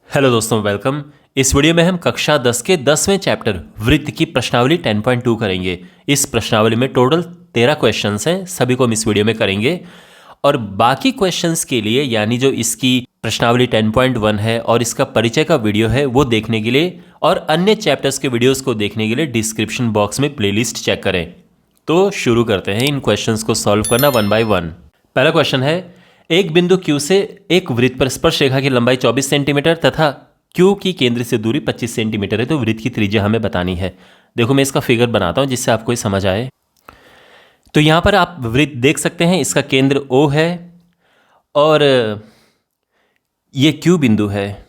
Hello दोस्तों, welcome. इस video में हम कक्षा 10 के 10वें चैप्टर वृत्त की प्रश्नावली 10.2 करेंगे। इस प्रश्नावली में टोटल 13 क्वेश्चंस हैं, सभी को हम इस वीडियो में करेंगे। और बाकी क्वेश्चंस के लिए, यानी जो इसकी प्रश्नावली 10.1 है और इसका परिचय का वीडियो है, वो देखने के लिए और अन्य चैप्टर्स के वीडियोस को देखने के लिए डिस्क्रिप्शन बॉक्स में प्लेलिस्ट चेक करें। तो शुरू करते हैं इन क्वेश्चंस को सॉल्व करना वन बाय वन। पहला क्वेश्चन है, एक बिंदु Q से एक वृत्त पर स्पर्श रेखा की लंबाई 24 सेंटीमीटर तथा Q की केंद्र से दूरी 25 सेंटीमीटर है, तो वृत्त की त्रिज्या हमें बतानी है। देखो, मैं इसका फिगर बनाता हूं जिससे आपको ये समझ आए। तो यहां पर आप वृत्त देख सकते हैं, इसका केंद्र O है और ये Q बिंदु है।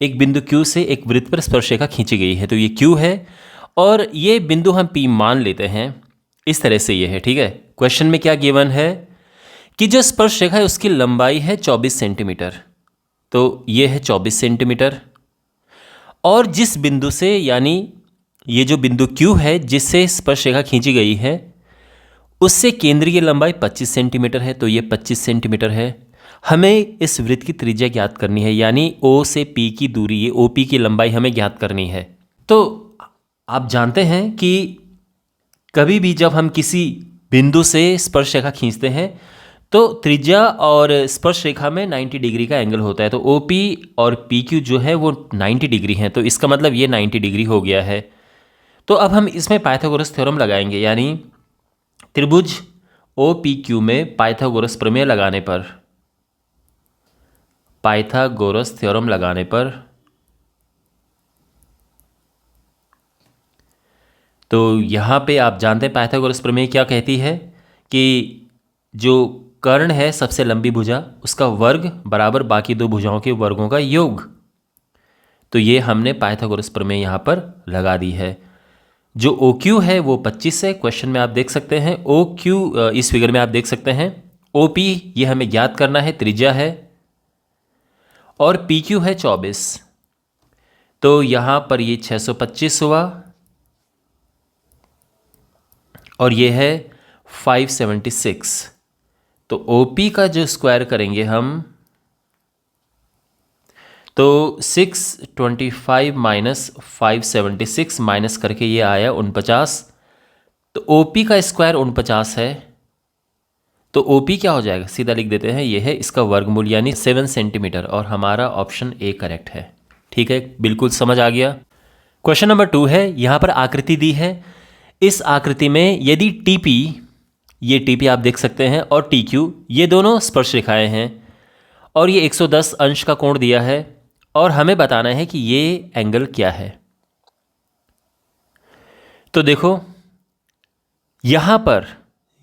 एक बिंदु Q से एक वृत्त पर स्पर्श रेखा खींची गई है, तो ये Q है और ये बिंदु हम P मान लेते हैं। इस तरह से ये है, ठीक है। क्वेश्चन में क्या गिवन है कि जो स्पर्श रेखा है उसकी लंबाई है 24 सेंटीमीटर, तो ये है 24 सेंटीमीटर। और जिस बिंदु से, यानी ये जो बिंदु Q है जिससे स्पर्श रेखा खींची गई है, उससे केंद्रीय लंबाई 25 सेंटीमीटर है, तो ये 25 सेंटीमीटर है। हमें इस वृत्त की त्रिज्या ज्ञात करनी है, यानी O से P की दूरी, ये OP की लंबाई हमें ज्ञात करनी है। तो आप जानते हैं कि कभी भी जब हम किसी बिंदु से स्पर्श रेखा खींचते हैं तो त्रिज्या और स्पर्श रेखा में 90 डिग्री का एंगल होता है। तो OP और PQ जो है वो 90 डिग्री हैं, तो इसका मतलब ये 90 डिग्री हो गया है। तो अब हम इसमें पाइथागोरस थ्योरम लगाएंगे, यानी त्रिभुज OPQ में पाइथागोरस प्रमेय लगाने पर, पाइथागोरस थ्योरम लगाने पर, तो यहाँ पे आप जानते हैं पाइथागोरस प्रमेय क्या कहती है कि जो कर्ण है सबसे लंबी भुजा, उसका वर्ग बराबर बाकी दो भुजाओं के वर्गों का योग। तो ये हमने पाइथागोरस प्रमेय यहाँ पर लगा दी है। जो OQ है वो 25 है, क्वेश्चन में आप देख सकते हैं। OQ इस फिगर में आप देख सकते हैं। OP ये हमें ज्ञात करना है, त्रिज्या है, और PQ है 24। तो यहाँ पर ये 625 हुआ और ये है 576। तो OP का जो स्क्वायर करेंगे हम, तो 625 माइनस 576 माइनस करके ये आया 49। तो OP का स्क्वायर 49 है, तो OP क्या हो जाएगा, सीधा लिख देते हैं, ये है इसका वर्गमूल, यानी 7 सेंटीमीटर। और हमारा ऑप्शन A करेक्ट है। ठीक है, बिल्कुल समझ आ गया। क्वेश्चन नंबर 2 है, यहाँ पर आकृति दी है। इस आकृति में यदि TP, ये TP आप देख सकते हैं, और TQ ये दोनों स्पर्श रेखाएं हैं और ये 110 अंश का कोण दिया है और हमें बताना है कि ये एंगल क्या है। तो देखो, यहाँ पर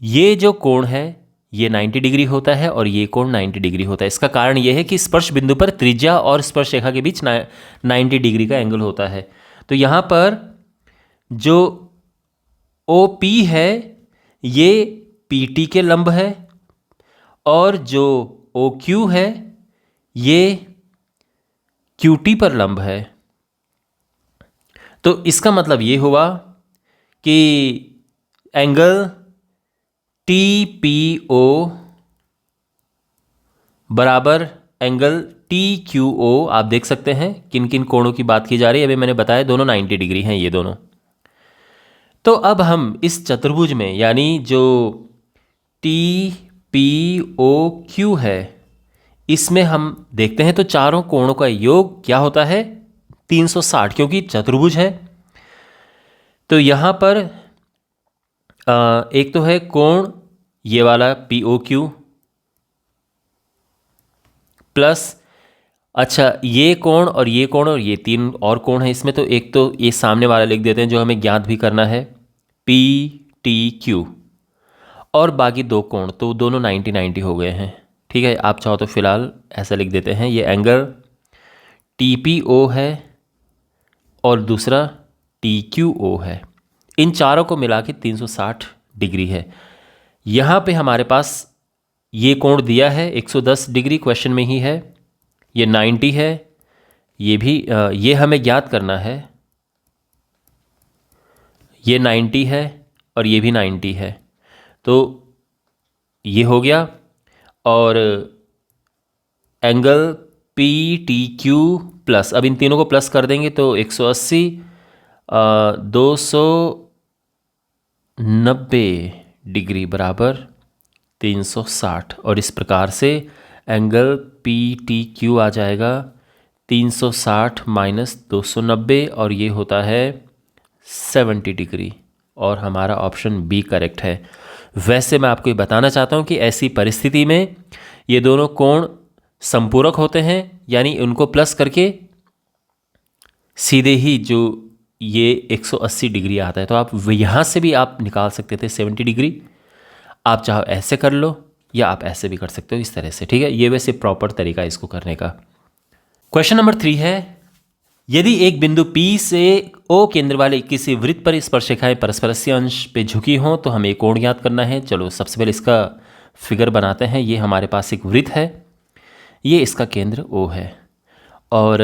ये जो कोण है ये 90 डिग्री होता है और ये कोण 90 डिग्री होता है। इसका कारण ये है कि स्पर्श बिंदु पर त्रिज्या और स्पर्श रेखा के बीच 90 डिग्री का एंगल होता है। तो यहाँ पर जो OP है ये PT के लंब है और जो OQ है ये QT पर लंब है। तो इसका मतलब ये हुआ कि एंगल TPO बराबर एंगल TQO। आप देख सकते हैं किन किन कोणों की बात की जा रही है, अभी मैंने बताया दोनों 90 डिग्री हैं ये दोनों। तो अब हम इस चतुर्भुज में, यानी जो TPOQ है, इसमें हम देखते हैं तो चारों कोणों का योग क्या होता है, 360, क्योंकि चतुर्भुज है। तो यहाँ पर एक तो है कोण ये वाला POQ प्लस, अच्छा ये कोण और ये कोण और ये तीन और कोण है इसमें। तो एक तो ये सामने वाला लिख देते हैं जो हमें ज्ञात भी करना है, PTQ, और बाकी दो कोण तो दोनों 90-90 हो गए हैं। ठीक है, आप चाहो तो फिलहाल ऐसा लिख देते हैं, ये एंगल TPO है और दूसरा TQO है। इन चारों को मिला के 360 डिग्री है। यहाँ पे हमारे पास ये कोण दिया है 110 डिग्री, क्वेश्चन में ही है। ये 90 है, ये भी ये हमें ज्ञात करना है। ये 90 है और ये भी 90 है, तो ये हो गया। और एंगल PTQ प्लस, अब इन तीनों को प्लस कर देंगे तो 180, 290 डिग्री बराबर 360, और इस प्रकार से एंगल PTQ आ जाएगा 360 माइनस 290, और ये होता है 70 डिग्री, और हमारा ऑप्शन बी करेक्ट है। वैसे मैं आपको ये बताना चाहता हूँ कि ऐसी परिस्थिति में ये दोनों कोण संपूरक होते हैं, यानी उनको प्लस करके सीधे ही जो ये 180 डिग्री आता है, तो आप यहाँ से भी आप निकाल सकते थे 70 डिग्री। आप चाहो ऐसे कर लो या आप ऐसे भी कर सकते हो, इस तरह से, ठीक है। ये वैसे प्रॉपर तरीका है इसको करने का। क्वेश्चन नंबर 3 है, यदि एक बिंदु P से O केंद्र वाले किसी वृत्त पर स्पर्शरेखाएं परस्पर अंश पे झुकी हों तो हमें कोण ज्ञात करना है। चलो सबसे पहले इसका फिगर बनाते हैं। ये हमारे पास एक वृत्त है, ये इसका केंद्र O है, और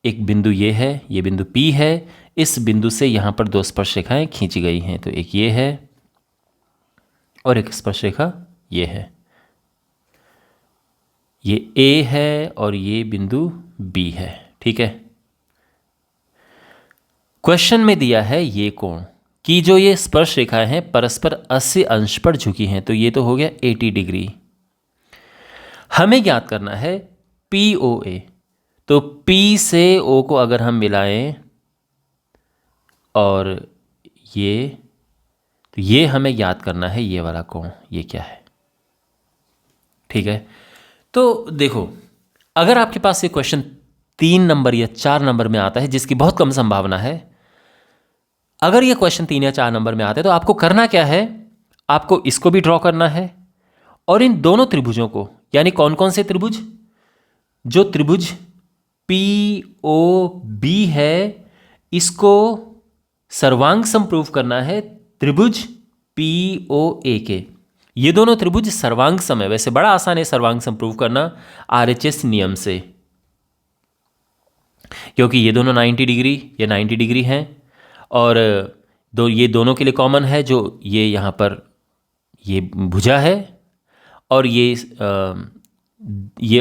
एक बिंदु ये है, ये बिंदु P है। इस बिंदु से यहाँ पर दो स्पर्शरेखाएं खींची गई हैं, तो एक ये है और एक स्पर्शरेखा ये है। ये A है और ये बिंदु B है, ठीक है। क्वेश्चन में दिया है ये कोण कि जो ये स्पर्श रेखाएं हैं परस्पर 80 अंश पर झुकी हैं, तो ये तो हो गया 80 डिग्री। हमें ज्ञात करना है POA, तो P से O को अगर हम मिलाएं और ये, तो ये हमें ज्ञात करना है ये वाला कोण, ये क्या है, ठीक है। तो देखो, अगर आपके पास ये क्वेश्चन 3 नंबर या 4 नंबर में आता है, जिसकी बहुत कम संभावना है, अगर ये क्वेश्चन 3 या 4 नंबर में आते हैं तो आपको करना क्या है, आपको इसको भी ड्रॉ करना है और इन दोनों त्रिभुजों को, यानी कौन कौन से त्रिभुज, जो त्रिभुज POB है इसको सर्वांग सम प्रूव करना है त्रिभुज POA के। ये दोनों त्रिभुज सर्वांग सम है। वैसे बड़ा आसान है सर्वांग सम प्रूव करना RHS नियम से, क्योंकि ये दोनों 90 डिग्री, ये 90 डिग्री हैं, और ये दोनों के लिए कॉमन है, जो ये यहाँ पर ये भुजा है और ये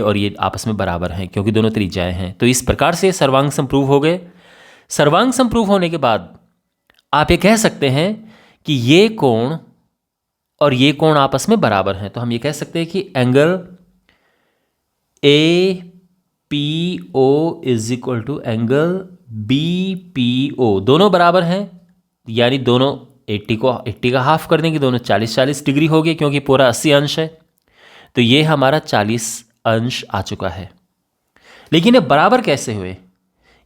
और ये आपस में बराबर हैं क्योंकि दोनों त्रिज्याएं हैं। तो इस प्रकार से सर्वांग सम प्रूव हो गए। सर्वांग सम प्रूव होने के बाद आप ये कह सकते हैं कि ये कोण और ये कोण आपस में बराबर हैं, तो हम ये कह सकते हैं कि angle APO is equal to angle BPO, दोनों बराबर हैं, यानी दोनों 80 का हाफ कर देंगे, दोनों 40 डिग्री हो गए क्योंकि पूरा 80 अंश है, तो ये हमारा 40 अंश आ चुका है। लेकिन ये बराबर कैसे हुए?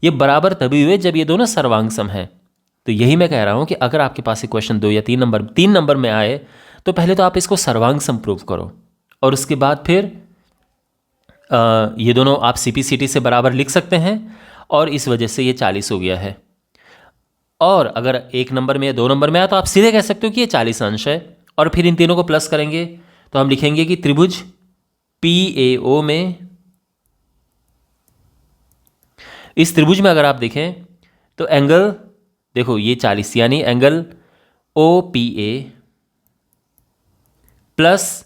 ये बराबर तभी हुए जब ये दोनों सर्वांग सम हैं। तो यही मैं कह रहा हूं कि अगर आपके पास ये क्वेश्चन 2 या 3 नंबर में आए तो पहले तो आप इसको सर्वांग सम प्रूव करो, और उसके बाद फिर ये दोनों आप CPCT से बराबर लिख सकते हैं, और इस वजह से ये 40 हो गया है। और अगर 1 नंबर में या 2 नंबर में आया तो आप सीधे कह सकते हो कि ये 40 अंश है, और फिर इन तीनों को प्लस करेंगे तो हम लिखेंगे कि त्रिभुज PAO में, इस त्रिभुज में अगर आप देखें तो एंगल देखो ये 40, यानी एंगल OPA प्लस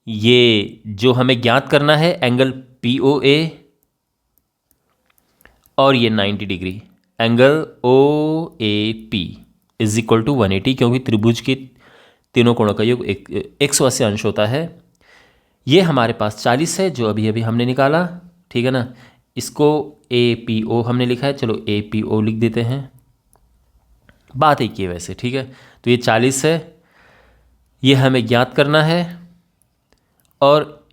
ये जो हमें ज्ञात करना है एंगल POA, और ये 90 degree angle OAP is equal to 180, क्योंकि त्रिभुज के तीनों कोणों का योग 180 अंश होता है। ये हमारे पास 40 है जो अभी अभी हमने निकाला, ठीक है ना। इसको APO हमने लिखा है, चलो APO लिख देते हैं, बात एक ही है वैसे, ठीक है। तो ये 40 है, ये हमें ज्ञात करना है, और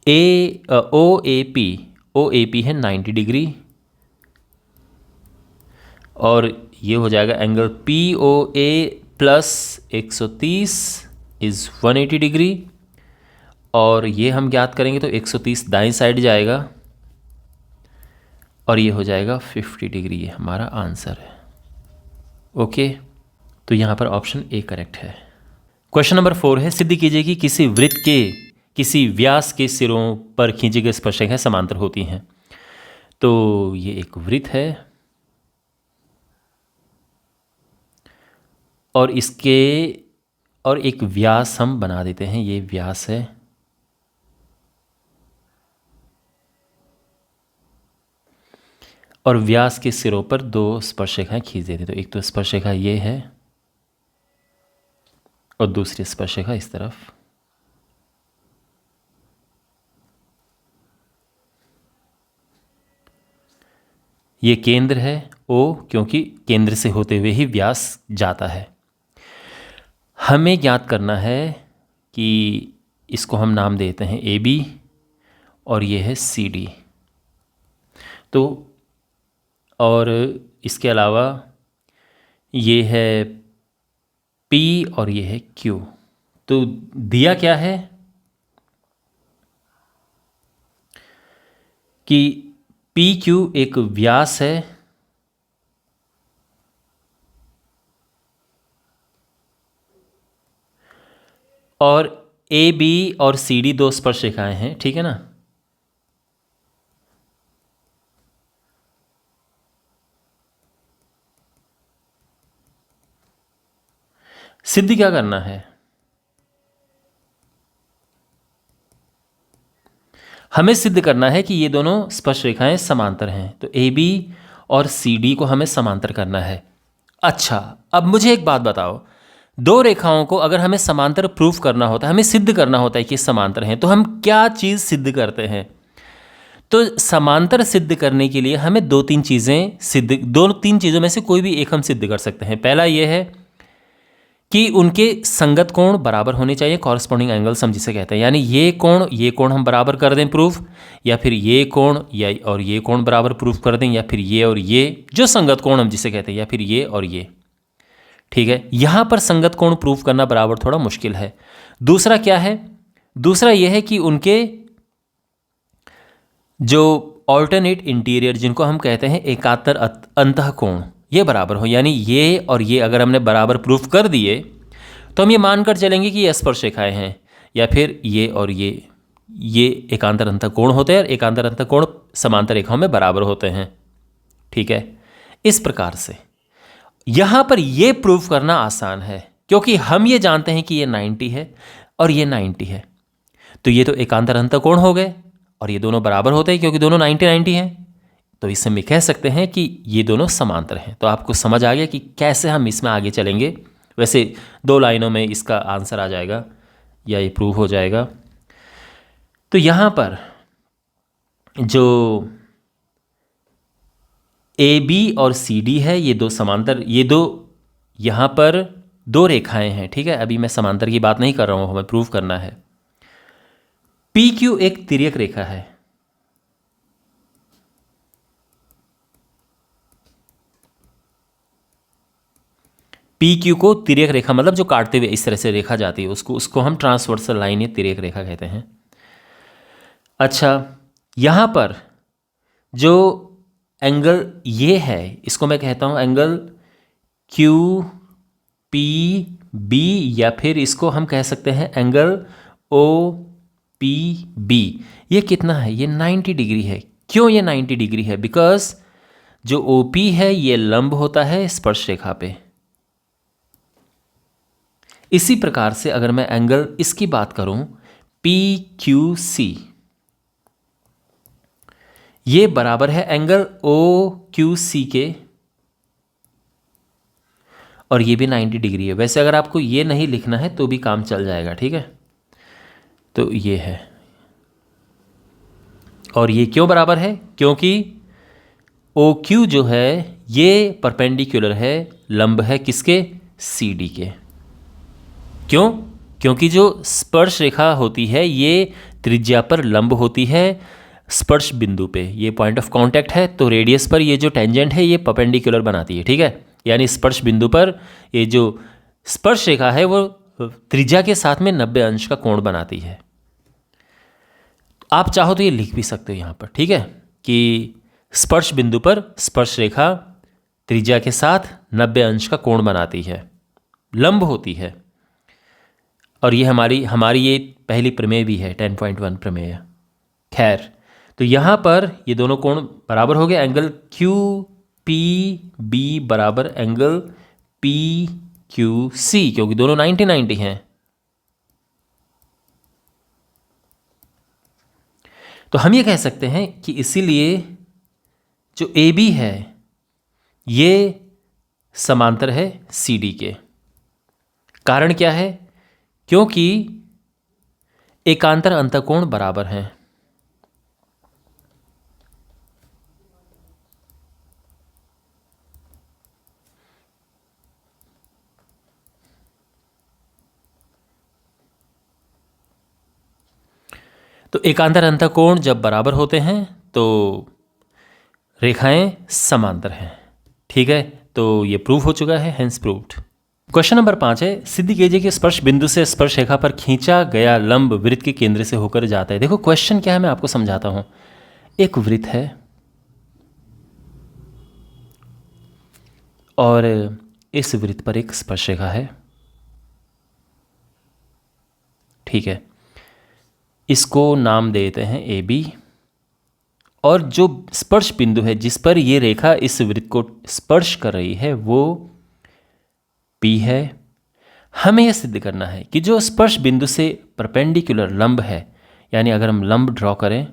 OAP है 90 डिग्री, और ये हो जाएगा angle POA plus 130 is 180 degree, और ये हम ज्ञात करेंगे तो 130 दाईं साइड जाएगा, और ये हो जाएगा 50 डिग्री। ये हमारा आंसर है। ओके, तो यहाँ पर ऑप्शन A करेक्ट है। क्वेश्चन नंबर 4 है, सिद्ध कीजिए कि किसी वृत्त के किसी व्यास के सिरों पर खींची गई स्पर्शरेखाएं समांतर होती हैं। तो ये एक वृत्त है और इसके और एक व्यास हम बना देते हैं, ये व्यास है, और व्यास के सिरों पर दो स्पर्शरेखाएं खींच देते। तो एक तो स्पर्शरेखा ये है और दूसरी स्पर्शरेखा इस तरफ। ये केंद्र है O, क्योंकि केंद्र से होते हुए ही व्यास जाता है। हमें ज्ञात करना है कि इसको हम नाम देते हैं AB और ये है CD। तो और इसके अलावा ये है P और ये है Q। तो दिया क्या है कि PQ एक व्यास है और AB और CD दो स्पर्शरेखाएं हैं, ठीक है ना। सिद्ध क्या करना है, हमें सिद्ध करना है कि ये दोनों स्पर्शरेखाएं समांतर हैं। तो AB और CD को हमें समांतर करना है। अच्छा, अब मुझे एक बात बताओ, दो रेखाओं को अगर हमें समांतर प्रूफ करना होता है, हमें सिद्ध करना होता है कि समांतर हैं, तो हम क्या चीज़ सिद्ध करते हैं। तो समांतर सिद्ध करने के लिए हमें दो तीन चीज़ों में से कोई भी एक हम सिद्ध कर सकते हैं। पहला यह है कि उनके संगत कोण बराबर होने चाहिए, कॉरस्पॉन्डिंग एंगल्स हम जिसे कहते हैं। यानी ये कोण हम बराबर कर दें प्रूफ, या फिर ये कोण और ये कोण बराबर प्रूफ कर दें, या फिर ये और ये जो संगत कोण हम जिसे कहते हैं, या फिर ये और ये। ठीक है, यहाँ पर संगत कोण प्रूफ करना बराबर थोड़ा मुश्किल है। दूसरा क्या है, दूसरा यह है कि उनके जो ऑल्टरनेट इंटीरियर जिनको हम कहते हैं एकांतर अंतःकोण, ये बराबर हो। यानी ये और ये अगर हमने बराबर प्रूफ कर दिए तो हम ये मानकर चलेंगे कि ये स्पर्शरेखाएं हैं, या फिर ये और ये एकांतर अंतःकोण होते हैं और एकांतर अंतःकोण समांतर रेखाओं में बराबर होते हैं। ठीक है, इस प्रकार से यहाँ पर ये प्रूफ करना आसान है, क्योंकि हम ये जानते हैं कि ये 90 है और ये 90 है। तो ये तो एकांतर अंतःकोण हो गए और ये दोनों बराबर होते हैं क्योंकि दोनों 90-90 हैं। तो इससे हम कह सकते हैं कि ये दोनों समांतर हैं। तो आपको समझ आ गया कि कैसे हम इसमें आगे चलेंगे। वैसे 2 लाइनों में इसका आंसर आ जाएगा या ये प्रूव हो जाएगा। तो यहाँ पर जो AB और CD है, ये दो समांतर, ये दो यहाँ पर दो रेखाएं हैं। ठीक है, अभी मैं समांतर की बात नहीं कर रहा हूँ, हमें प्रूव करना है। PQ एक तिर्यक रेखा है। PQ को तिर्यक रेखा मतलब जो काटते हुए इस तरह से रेखा जाती है उसको हम ट्रांसवर्सल लाइन या तिर्यक रेखा कहते हैं। अच्छा, यहाँ पर जो एंगल ये है इसको मैं कहता हूँ एंगल QPB, या फिर इसको हम कह सकते हैं एंगल OPB। ये कितना है, ये 90 डिग्री है। क्यों ये 90 डिग्री है? बिकॉज जो OP है ये लंब होता है स्पर्श रेखा पे। इसी प्रकार से अगर मैं एंगल इसकी बात करूं PQC, ये बराबर है एंगल OQC के, और ये भी 90 डिग्री है। वैसे अगर आपको ये नहीं लिखना है तो भी काम चल जाएगा। ठीक है, तो ये है, और ये क्यों बराबर है? क्योंकि OQ जो है ये परपेंडिकुलर है, लंब है किसके? CD के। क्यों? क्योंकि जो स्पर्श रेखा होती है ये त्रिज्या पर लंब होती है स्पर्श बिंदु पे, ये पॉइंट ऑफ कांटेक्ट है। तो रेडियस पर ये जो टेंजेंट है ये परपेंडिकुलर बनाती है। ठीक है, यानी स्पर्श बिंदु पर ये जो स्पर्श रेखा है वो त्रिज्या के साथ में 90 अंश का कोण बनाती है। आप चाहो तो ये लिख भी सकते हो यहाँ पर। ठीक है, कि स्पर्श बिंदु पर स्पर्श रेखा त्रिज्या के साथ 90 अंश का कोण बनाती है, लंब होती है। और ये हमारी ये पहली प्रमेय भी है, 10.1 प्रमेय। खैर, तो यहाँ पर ये दोनों कोण बराबर हो गए। एंगल QPB बराबर एंगल PQC, क्योंकि दोनों 90-90 हैं। तो हम ये कह सकते हैं कि इसीलिए जो ए बी है ये समांतर है सी डी के। कारण क्या है? क्योंकि एकांतर अंतःकोण बराबर हैं। तो एकांतर अंतःकोण जब बराबर होते हैं तो रेखाएं समांतर हैं। ठीक है, तो ये प्रूव हो चुका है, हेंस प्रूव्ड। क्वेश्चन नंबर 5 है, सिद्ध कीजिए कि स्पर्श बिंदु से स्पर्श रेखा पर खींचा गया लंब वृत्त के केंद्र से होकर जाता है। देखो क्वेश्चन क्या है, मैं आपको समझाता हूं। एक वृत्त है और इस वृत्त पर एक स्पर्श रेखा है। ठीक है, इसको नाम देते हैं ए बी, और जो स्पर्श बिंदु है जिस पर ये रेखा इस वृत्त को स्पर्श कर रही है वो पी है। हमें यह सिद्ध करना है कि जो स्पर्श बिंदु से परपेंडिकुलर लंब है, यानी अगर हम लंब ड्रॉ करें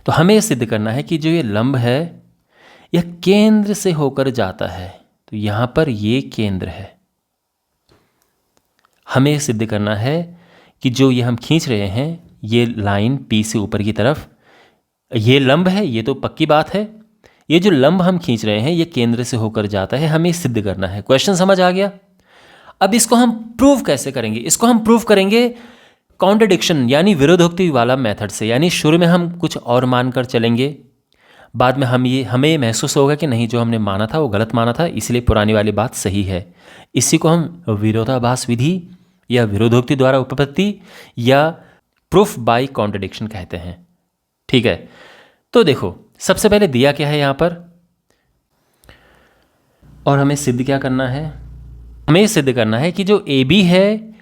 तो हमें यह सिद्ध करना है कि जो ये लंब है यह केंद्र से होकर जाता है। तो यहां पर ये केंद्र है। हमें यह सिद्ध करना है कि जो ये हम खींच रहे हैं ये लाइन पी से ऊपर की तरफ, ये लंब है, ये तो पक्की बात है। ये जो लंब हम खींच रहे हैं ये केंद्र से होकर जाता है, हमें सिद्ध करना है। क्वेश्चन समझ आ गया? अब इसको हम प्रूव कैसे करेंगे? इसको हम प्रूव करेंगे कॉन्ट्रडिक्शन यानी विरोधोक्ति वाला मेथड से। यानी शुरू में हम कुछ और मानकर चलेंगे, बाद में हमें महसूस होगा कि नहीं, जो हमने माना था वो गलत माना था, इसलिए पुरानी वाली बात सही है। इसी को हम विरोधाभास विधि या विरोधोक्ति द्वारा उपपत्ति या प्रूफ बाय कॉन्ट्रडिक्शन कहते हैं। ठीक है, तो देखो सबसे पहले दिया क्या है यहां पर, और हमें सिद्ध क्या करना है? हमें सिद्ध करना है कि जो ए बी है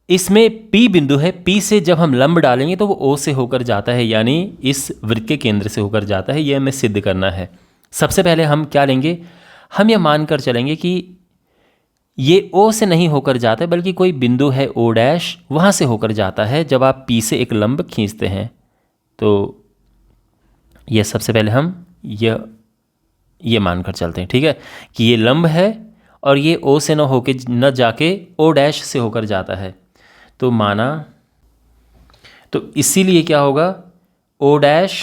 इसमें पी बिंदु है, पी से जब हम लंब डालेंगे तो वो ओ से होकर जाता है, यानी इस वृत्त के केंद्र से होकर जाता है। यह हमें सिद्ध करना है। सबसे पहले हम क्या लेंगे, हम यह मानकर चलेंगे कि ये ओ से नहीं होकर जाता है बल्कि कोई बिंदु है ओ डैश, वहाँ से होकर जाता है जब आप पी से एक लंब खींचते हैं। तो ये सबसे पहले हम ये मानकर चलते हैं, ठीक है, कि ये लंब है और ये ओ से न जाके ओ डैश से होकर जाता है। तो माना, तो इसीलिए क्या होगा, ओ डैश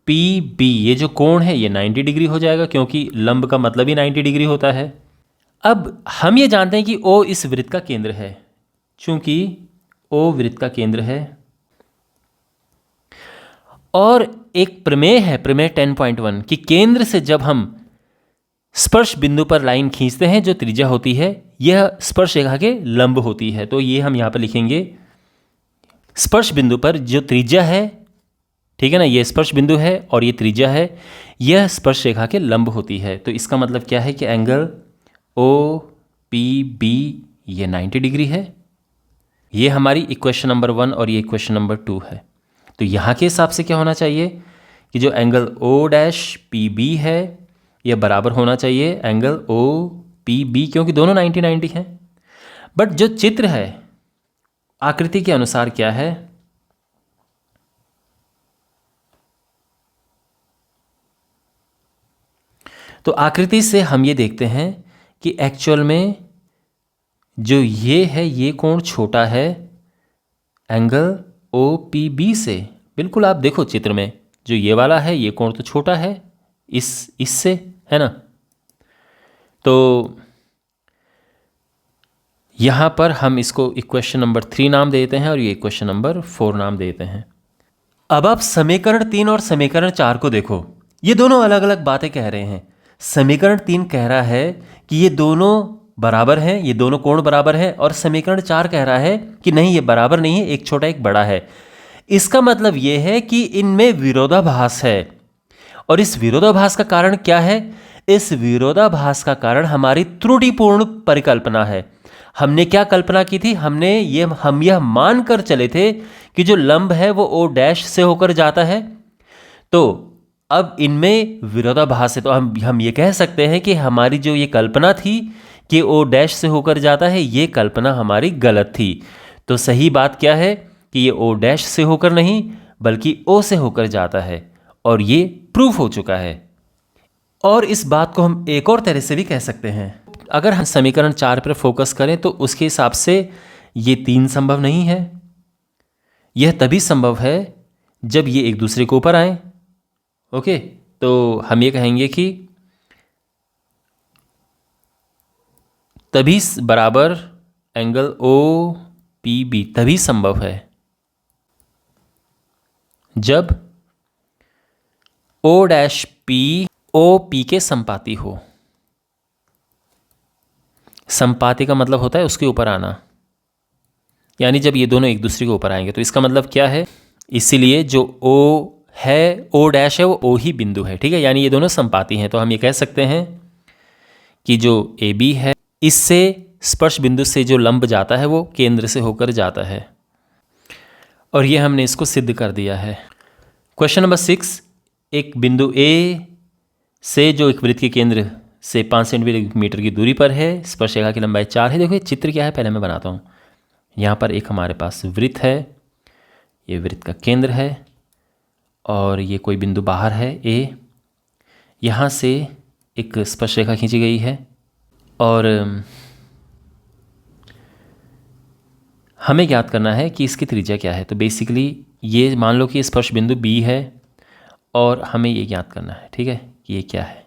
पी बी, ये जो कोण है ये 90 डिग्री हो जाएगा, क्योंकि लंब का मतलब ही 90 डिग्री होता है। अब हम ये जानते हैं कि ओ इस वृत्त का केंद्र है। चूंकि ओ वृत्त का केंद्र है और एक प्रमेय है, प्रमेय 10.1, कि केंद्र से जब हम स्पर्श बिंदु पर लाइन खींचते हैं जो त्रिज्या होती है यह स्पर्श रेखा के लंब होती है। तो ये हम यहां पर लिखेंगे, स्पर्श बिंदु पर जो त्रिज्या है, ठीक है ना, ये स्पर्श बिंदु है और ये त्रिज्या है, यह स्पर्श रेखा के लंब होती है। तो इसका मतलब क्या है कि एंगल ओ पी बी ये 90 डिग्री है। ये हमारी इक्वेशन नंबर 1 और ये इक्वेशन नंबर 2 है। तो यहाँ के हिसाब से क्या होना चाहिए कि जो angle O dash P B है यह बराबर होना चाहिए एंगल ओ पी बी, क्योंकि दोनों 90-90 हैं। बट जो चित्र है आकृति के अनुसार क्या है, तो आकृति से हम ये देखते हैं कि एक्चुअल में जो ये है ये कोण छोटा है एंगल ओ पी बी से। बिल्कुल, आप देखो चित्र में जो ये वाला है ये कोण तो छोटा है इससे, है ना। तो यहां पर हम इसको इक्वेशन नंबर 3 नाम देते हैं और ये इक्वेशन नंबर 4 नाम देते हैं। अब आप समीकरण 3 और समीकरण 4 को देखो, ये दोनों अलग अलग बातें कह रहे हैं। समीकरण 3 कह रहा है कि ये दोनों बराबर हैं, ये दोनों कोण बराबर हैं, और समीकरण 4 कह रहा है कि नहीं ये बराबर नहीं है, एक छोटा एक बड़ा है। इसका मतलब ये है कि इनमें विरोधाभास है। और इस विरोधाभास का कारण क्या है? इस विरोधाभास का कारण हमारी त्रुटिपूर्ण परिकल्पना है। हमने क्या कल्पना की थी? हम यह मानकर चले थे कि जो लंब है वो ओ डैश से होकर जाता है। तो अब इनमें विरोधाभास है, तो हम ये कह सकते हैं कि हमारी जो ये कल्पना थी कि ओ डैश से होकर जाता है, ये कल्पना हमारी गलत थी। तो सही बात क्या है कि ये ओ डैश से होकर नहीं बल्कि ओ से होकर जाता है। और ये प्रूफ हो चुका है। और इस बात को हम एक और तरह से भी कह सकते हैं, अगर हम समीकरण 4 पर फोकस करें तो उसके हिसाब से ये 3 संभव नहीं है। यह तभी संभव है जब ये एक दूसरे के ऊपर आए। ओके, तो हम ये कहेंगे कि तभी बराबर एंगल ओ पी बी तभी संभव है जब O dash P O P के संपाती हो। संपाती का मतलब होता है उसके ऊपर आना, यानी जब ये दोनों एक दूसरे के ऊपर आएंगे। तो इसका मतलब क्या है, इसीलिए जो ओ है, ओ डैश है, वो ओ ही बिंदु है। ठीक है, यानी ये दोनों संपाती हैं। तो हम ये कह सकते हैं कि जो ए बी है, इससे स्पर्श बिंदु से जो लंब जाता है वो केंद्र से होकर जाता है, और ये हमने इसको सिद्ध कर दिया है। क्वेश्चन नंबर 6, एक बिंदु ए से जो एक वृत्त के केंद्र से 5 सेंटीमीटर की दूरी पर है, स्पर्श रेखा की लंबाई 4 है। देखो ये चित्र क्या है, पहले मैं बनाता हूँ। यहाँ पर एक हमारे पास वृत्त है, ये वृत्त का केंद्र है, और ये कोई बिंदु बाहर है ए। यहाँ से एक स्पर्श रेखा खींची गई है, और हमें ज्ञात करना है कि इसकी त्रिज्या क्या है। तो बेसिकली ये मान लो कि स्पर्श बिंदु बी है, और हमें ये ज्ञात करना है, ठीक है, कि ये क्या है।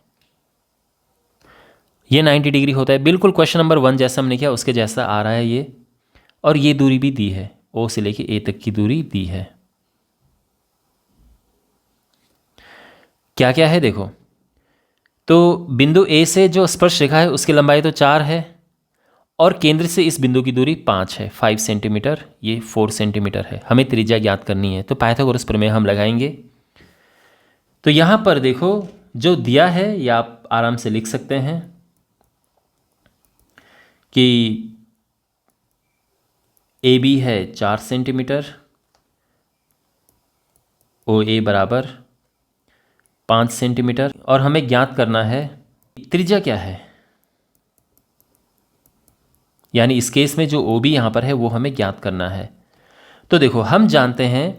ये 90 डिग्री होता है, बिल्कुल क्वेश्चन नंबर 1 जैसा हमने किया उसके जैसा आ रहा है ये। और ये दूरी भी दी है, ओ से लेके ए तक की दूरी दी है। क्या क्या है देखो, तो बिंदु ए से जो स्पर्श रेखा है उसकी लंबाई तो 4 है, और केंद्र से इस बिंदु की दूरी 5 है, 5 सेंटीमीटर, ये 4 सेंटीमीटर है। हमें त्रिज्या ज्ञात करनी है, तो पाइथागोरस प्रमेय हम लगाएंगे। तो यहाँ पर देखो जो दिया है, या आप आराम से लिख सकते हैं कि ए बी है 4 सेंटीमीटर, ओ ए बराबर 5 सेंटीमीटर, और हमें ज्ञात करना है त्रिज्या क्या है। यानी इस केस में जो ओ बी यहाँ पर है वो हमें ज्ञात करना है। तो देखो हम जानते हैं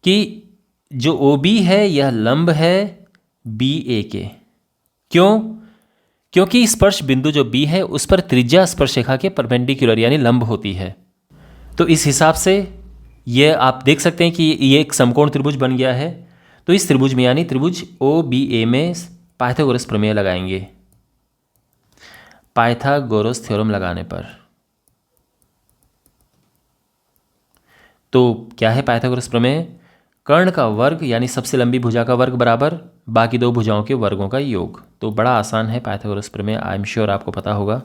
कि जो ओ बी है यह लंब है बी ए के। क्यों? क्योंकि स्पर्श बिंदु जो बी है उस पर त्रिज्या स्पर्श रेखा के परपेंडिकुलर यानी लंब होती है। तो इस हिसाब से ये आप देख सकते हैं कि ये एक समकोण त्रिभुज बन गया है। तो इस त्रिभुज में यानी त्रिभुज ओ बी ए में पाइथागोरस प्रमेय लगाएंगे। पाइथागोरस थ्योरम लगाने पर तो क्या है पाइथागोरस प्रमेय? कर्ण का वर्ग यानी सबसे लंबी भुजा का वर्ग बराबर बाकी दो भुजाओं के वर्गों का योग। तो बड़ा आसान है पाइथागोरस प्रमेय, आई एम श्योर आपको पता होगा।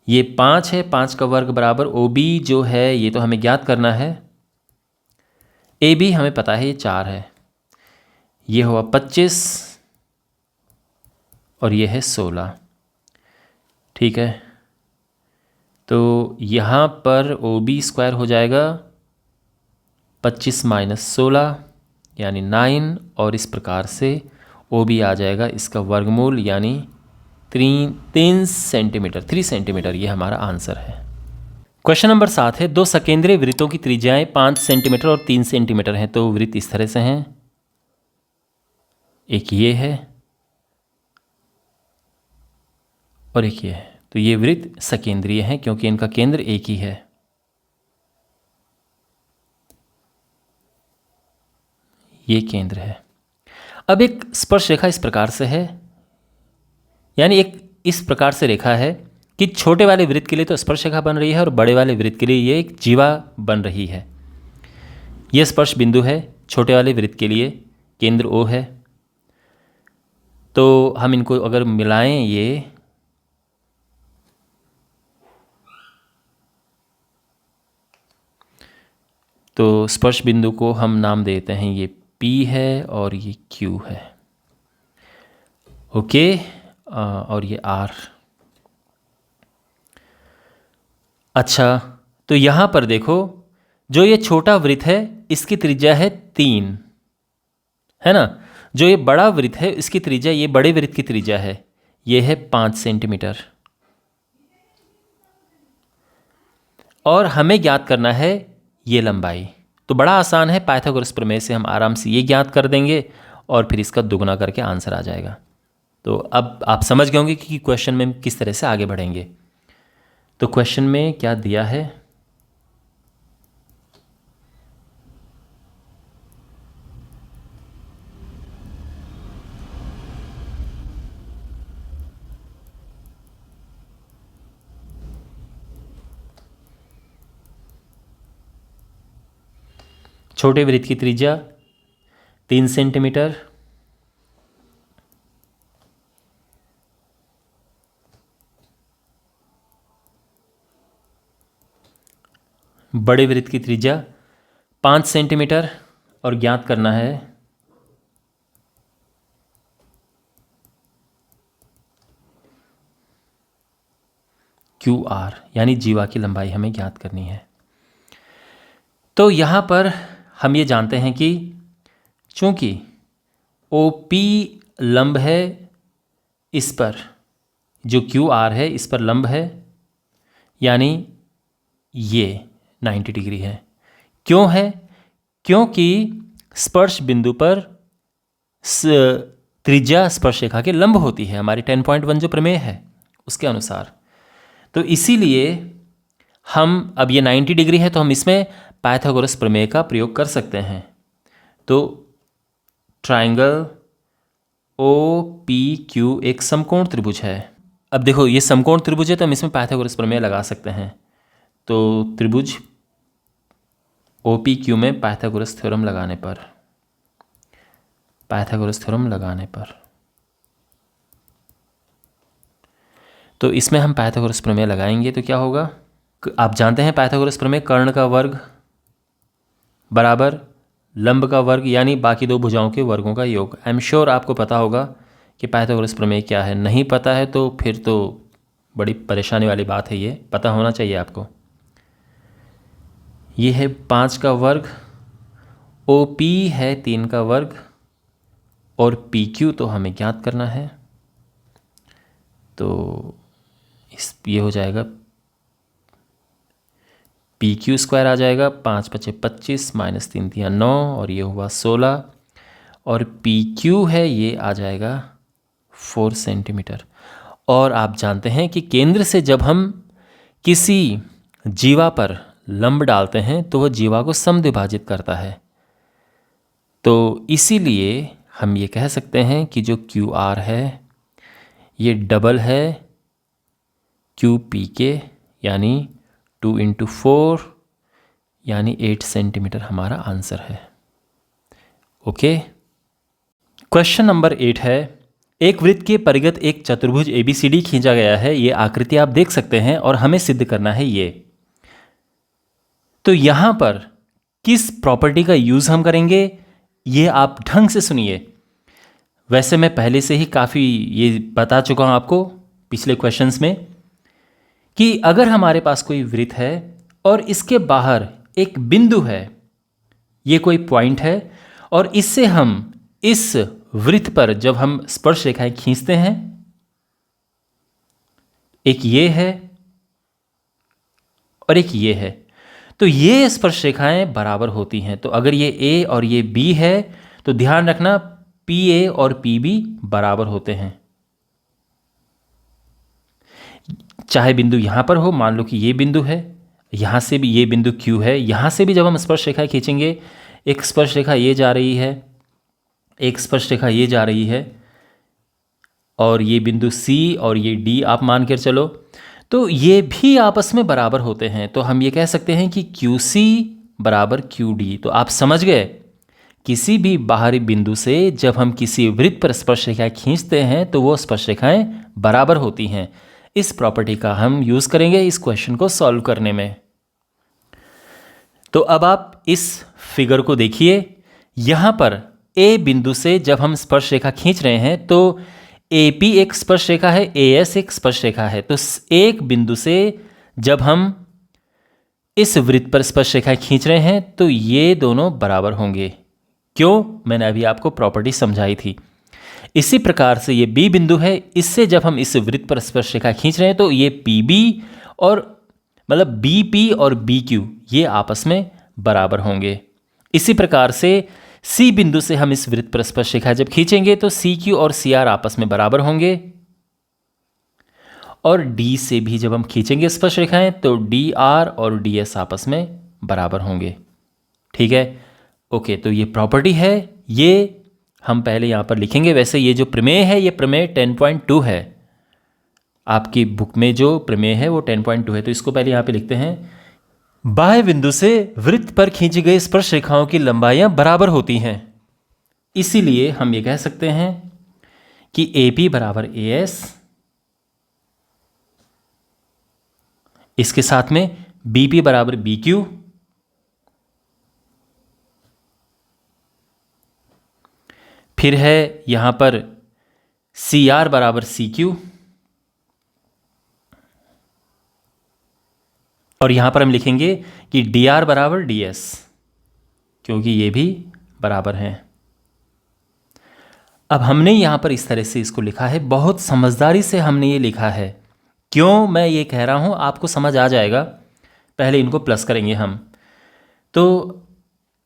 ये 5 है, 5 का वर्ग बराबर ओ बी जो है ये तो हमें ज्ञात करना है। ए बी हमें पता है ये 4 है, ये हुआ 25 और ये है 16। ठीक है, तो यहाँ पर ओ बी स्क्वायर हो जाएगा 25 माइनस 16 यानी 9, और इस प्रकार से ओ बी आ जाएगा इसका वर्गमूल यानी 3 सेंटीमीटर, 3 सेंटीमीटर। ये हमारा आंसर है। क्वेश्चन नंबर 7 है, दो सकेंद्रीय वृत्तों की त्रिज्याएं 5 सेंटीमीटर और 3 सेंटीमीटर हैं। तो वृत्त इस तरह से हैं, एक ये है और एक ये है। तो ये वृत्त सकेंद्रीय हैं क्योंकि इनका केंद्र एक ही है। ये केंद्र है। अब एक स्पर्श रेखा इस प्रकार से है, यानी एक इस प्रकार से रेखा है कि छोटे वाले वृत्त के लिए तो स्पर्श रेखा बन रही है और बड़े वाले वृत्त के लिए ये एक जीवा बन रही है। यह स्पर्श बिंदु है, छोटे वाले वृत्त के लिए केंद्र O है। तो हम इनको अगर मिलाएं, ये तो स्पर्श बिंदु को हम नाम देते हैं ये P है और ये Q है। ओके, और ये R। अच्छा, तो यहाँ पर देखो जो ये छोटा वृत्त है इसकी त्रिज्या है 3, है ना। जो ये बड़ा वृत्त है इसकी त्रिज्या, ये बड़े वृत्त की त्रिज्या है, ये है 5 सेंटीमीटर। और हमें ज्ञात करना है ये लंबाई। तो बड़ा आसान है, पाइथागोरस प्रमेय से हम आराम से ये ज्ञात कर देंगे और फिर इसका दुगुना करके आंसर आ जाएगा। तो अब आप समझ गए होंगे कि क्वेश्चन में किस तरह से आगे बढ़ेंगे। तो क्वेश्चन में क्या दिया है, छोटे वृत्त की त्रिज्या 3 सेंटीमीटर, बड़े वृत्त की त्रिज्या 5 सेंटीमीटर और ज्ञात करना है QR, यानी जीवा की लंबाई हमें ज्ञात करनी है। तो यहाँ पर हम ये जानते हैं कि चूंकि OP लंब है इस पर, जो QR है इस पर लंब है, यानी ये 90 डिग्री है। क्यों है? क्योंकि स्पर्श बिंदु पर त्रिज्या स्पर्शरेखा के लंब होती है, हमारी 10.1 जो प्रमेय है उसके अनुसार। तो इसीलिए हम, अब ये 90 डिग्री है तो हम इसमें पाइथागोरस प्रमेय का प्रयोग कर सकते हैं। तो ट्राइंगल OPQ एक समकोण त्रिभुज है। अब देखो ये समकोण त्रिभुज है तो हम इसमें पाइथागोरस प्रमेय लगा सकते हैं। तो त्रिभुज OPQ में पाइथागोरस थ्योरम लगाने पर तो इसमें हम पाइथागोरस प्रमेय लगाएंगे तो क्या होगा, आप जानते हैं पाइथागोरस प्रमेय कर्ण का वर्ग बराबर लंब का वर्ग, यानी बाकी दो भुजाओं के वर्गों का योग। आई एम श्योर आपको पता होगा कि पाइथागोरस प्रमेय क्या है। नहीं पता है तो फिर तो बड़ी परेशानी वाली बात है, ये पता होना चाहिए आपको। ये है 5 का वर्ग, OP है 3 का वर्ग और PQ तो हमें ज्ञात करना है। तो ये हो जाएगा PQ स्क्वायर आ जाएगा, 5 × 5 = 25 -3 × 9 और ये हुआ 16 और PQ है ये आ जाएगा 4 सेंटीमीटर। और आप जानते हैं कि केंद्र से जब हम किसी जीवा पर लंब डालते हैं तो वह जीवा को समद्विभाजित करता है। तो इसीलिए हम ये कह सकते हैं कि जो QR है ये डबल है QP के, यानी 2 × 4 यानी 8 सेंटीमीटर हमारा आंसर है। ओके। क्वेश्चन नंबर 8 है, एक वृत्त के परिगत एक चतुर्भुज ABCD खींचा गया है। ये आकृति आप देख सकते हैं और हमें सिद्ध करना है ये। तो यहां पर किस प्रॉपर्टी का यूज हम करेंगे ये आप ढंग से सुनिए। वैसे मैं पहले से ही काफ़ी ये बता चुका हूं आपको पिछले क्वेश्चंस में कि अगर हमारे पास कोई वृत्त है और इसके बाहर एक बिंदु है, ये कोई पॉइंट है, और इससे हम इस वृत्त पर जब हम स्पर्श रेखाएं खींचते हैं, एक ये है और एक ये है, तो ये स्पर्श रेखाएं बराबर होती हैं। तो अगर ये A और ये B है तो ध्यान रखना PA और PB बराबर होते हैं। चाहे बिंदु यहां पर हो, मान लो कि ये बिंदु है, यहां से भी ये बिंदु Q है, यहां से भी जब हम स्पर्श रेखा खींचेंगे, एक स्पर्श रेखा ये जा रही है, एक स्पर्श रेखा ये जा रही है, और ये बिंदु C और ये D आप मान कर चलो, तो ये भी आपस में बराबर होते हैं। तो हम ये कह सकते हैं कि QC बराबर QD। तो आप समझ गए, किसी भी बाहरी बिंदु से जब हम किसी वृत्त पर स्पर्श रेखाएं खींचते हैं तो वो स्पर्श रेखाएं बराबर होती हैं। इस प्रॉपर्टी का हम यूज करेंगे इस क्वेश्चन को सॉल्व करने में। तो अब आप इस फिगर को देखिए, यहां पर A बिंदु से जब हम स्पर्श रेखा खींच रहे हैं तो AP एक स्पर्श रेखा है, AS एक स्पर्श रेखा है। तो एक बिंदु से जब हम इस वृत्त पर स्पर्श रेखाएं खींच रहे हैं तो ये दोनों बराबर होंगे। क्यों? मैंने अभी आपको प्रॉपर्टी समझाई थी। इसी प्रकार से ये B बिंदु है, इससे जब हम इस वृत्त पर स्पर्श रेखा खींच रहे हैं तो ये PB और मतलब BP और BQ ये आपस में बराबर होंगे। इसी प्रकार से सी बिंदु से हम इस वृत्त पर स्पर्शरेखा जब खींचेंगे तो सी क्यू और सी आर आपस में बराबर होंगे, और डी से भी जब हम खींचेंगे स्पर्शरेखाएं तो डी आर और डी एस आपस में बराबर होंगे। ठीक है, ओके। तो ये प्रॉपर्टी है, ये हम पहले यहाँ पर लिखेंगे। वैसे ये जो प्रमेय है ये प्रमेय 10.2 है, आपकी बुक में जो प्रमेय है वो 10.2 है। तो इसको पहले यहाँ पे लिखते हैं। बाह्य बिंदु से वृत्त पर खींची गई स्पर्श रेखाओं की लंबाइयाँ बराबर होती हैं, इसीलिए हम ये कह सकते हैं कि AP बराबर AS, इसके साथ में BP बराबर BQ, फिर है यहां पर CR बराबर CQ, और यहां पर हम लिखेंगे कि DR बराबर DS, क्योंकि ये भी बराबर हैं। अब हमने यहां पर इस तरह से इसको लिखा है, बहुत समझदारी से हमने ये लिखा है। क्यों मैं ये कह रहा हूं, आपको समझ आ जाएगा। पहले इनको प्लस करेंगे हम, तो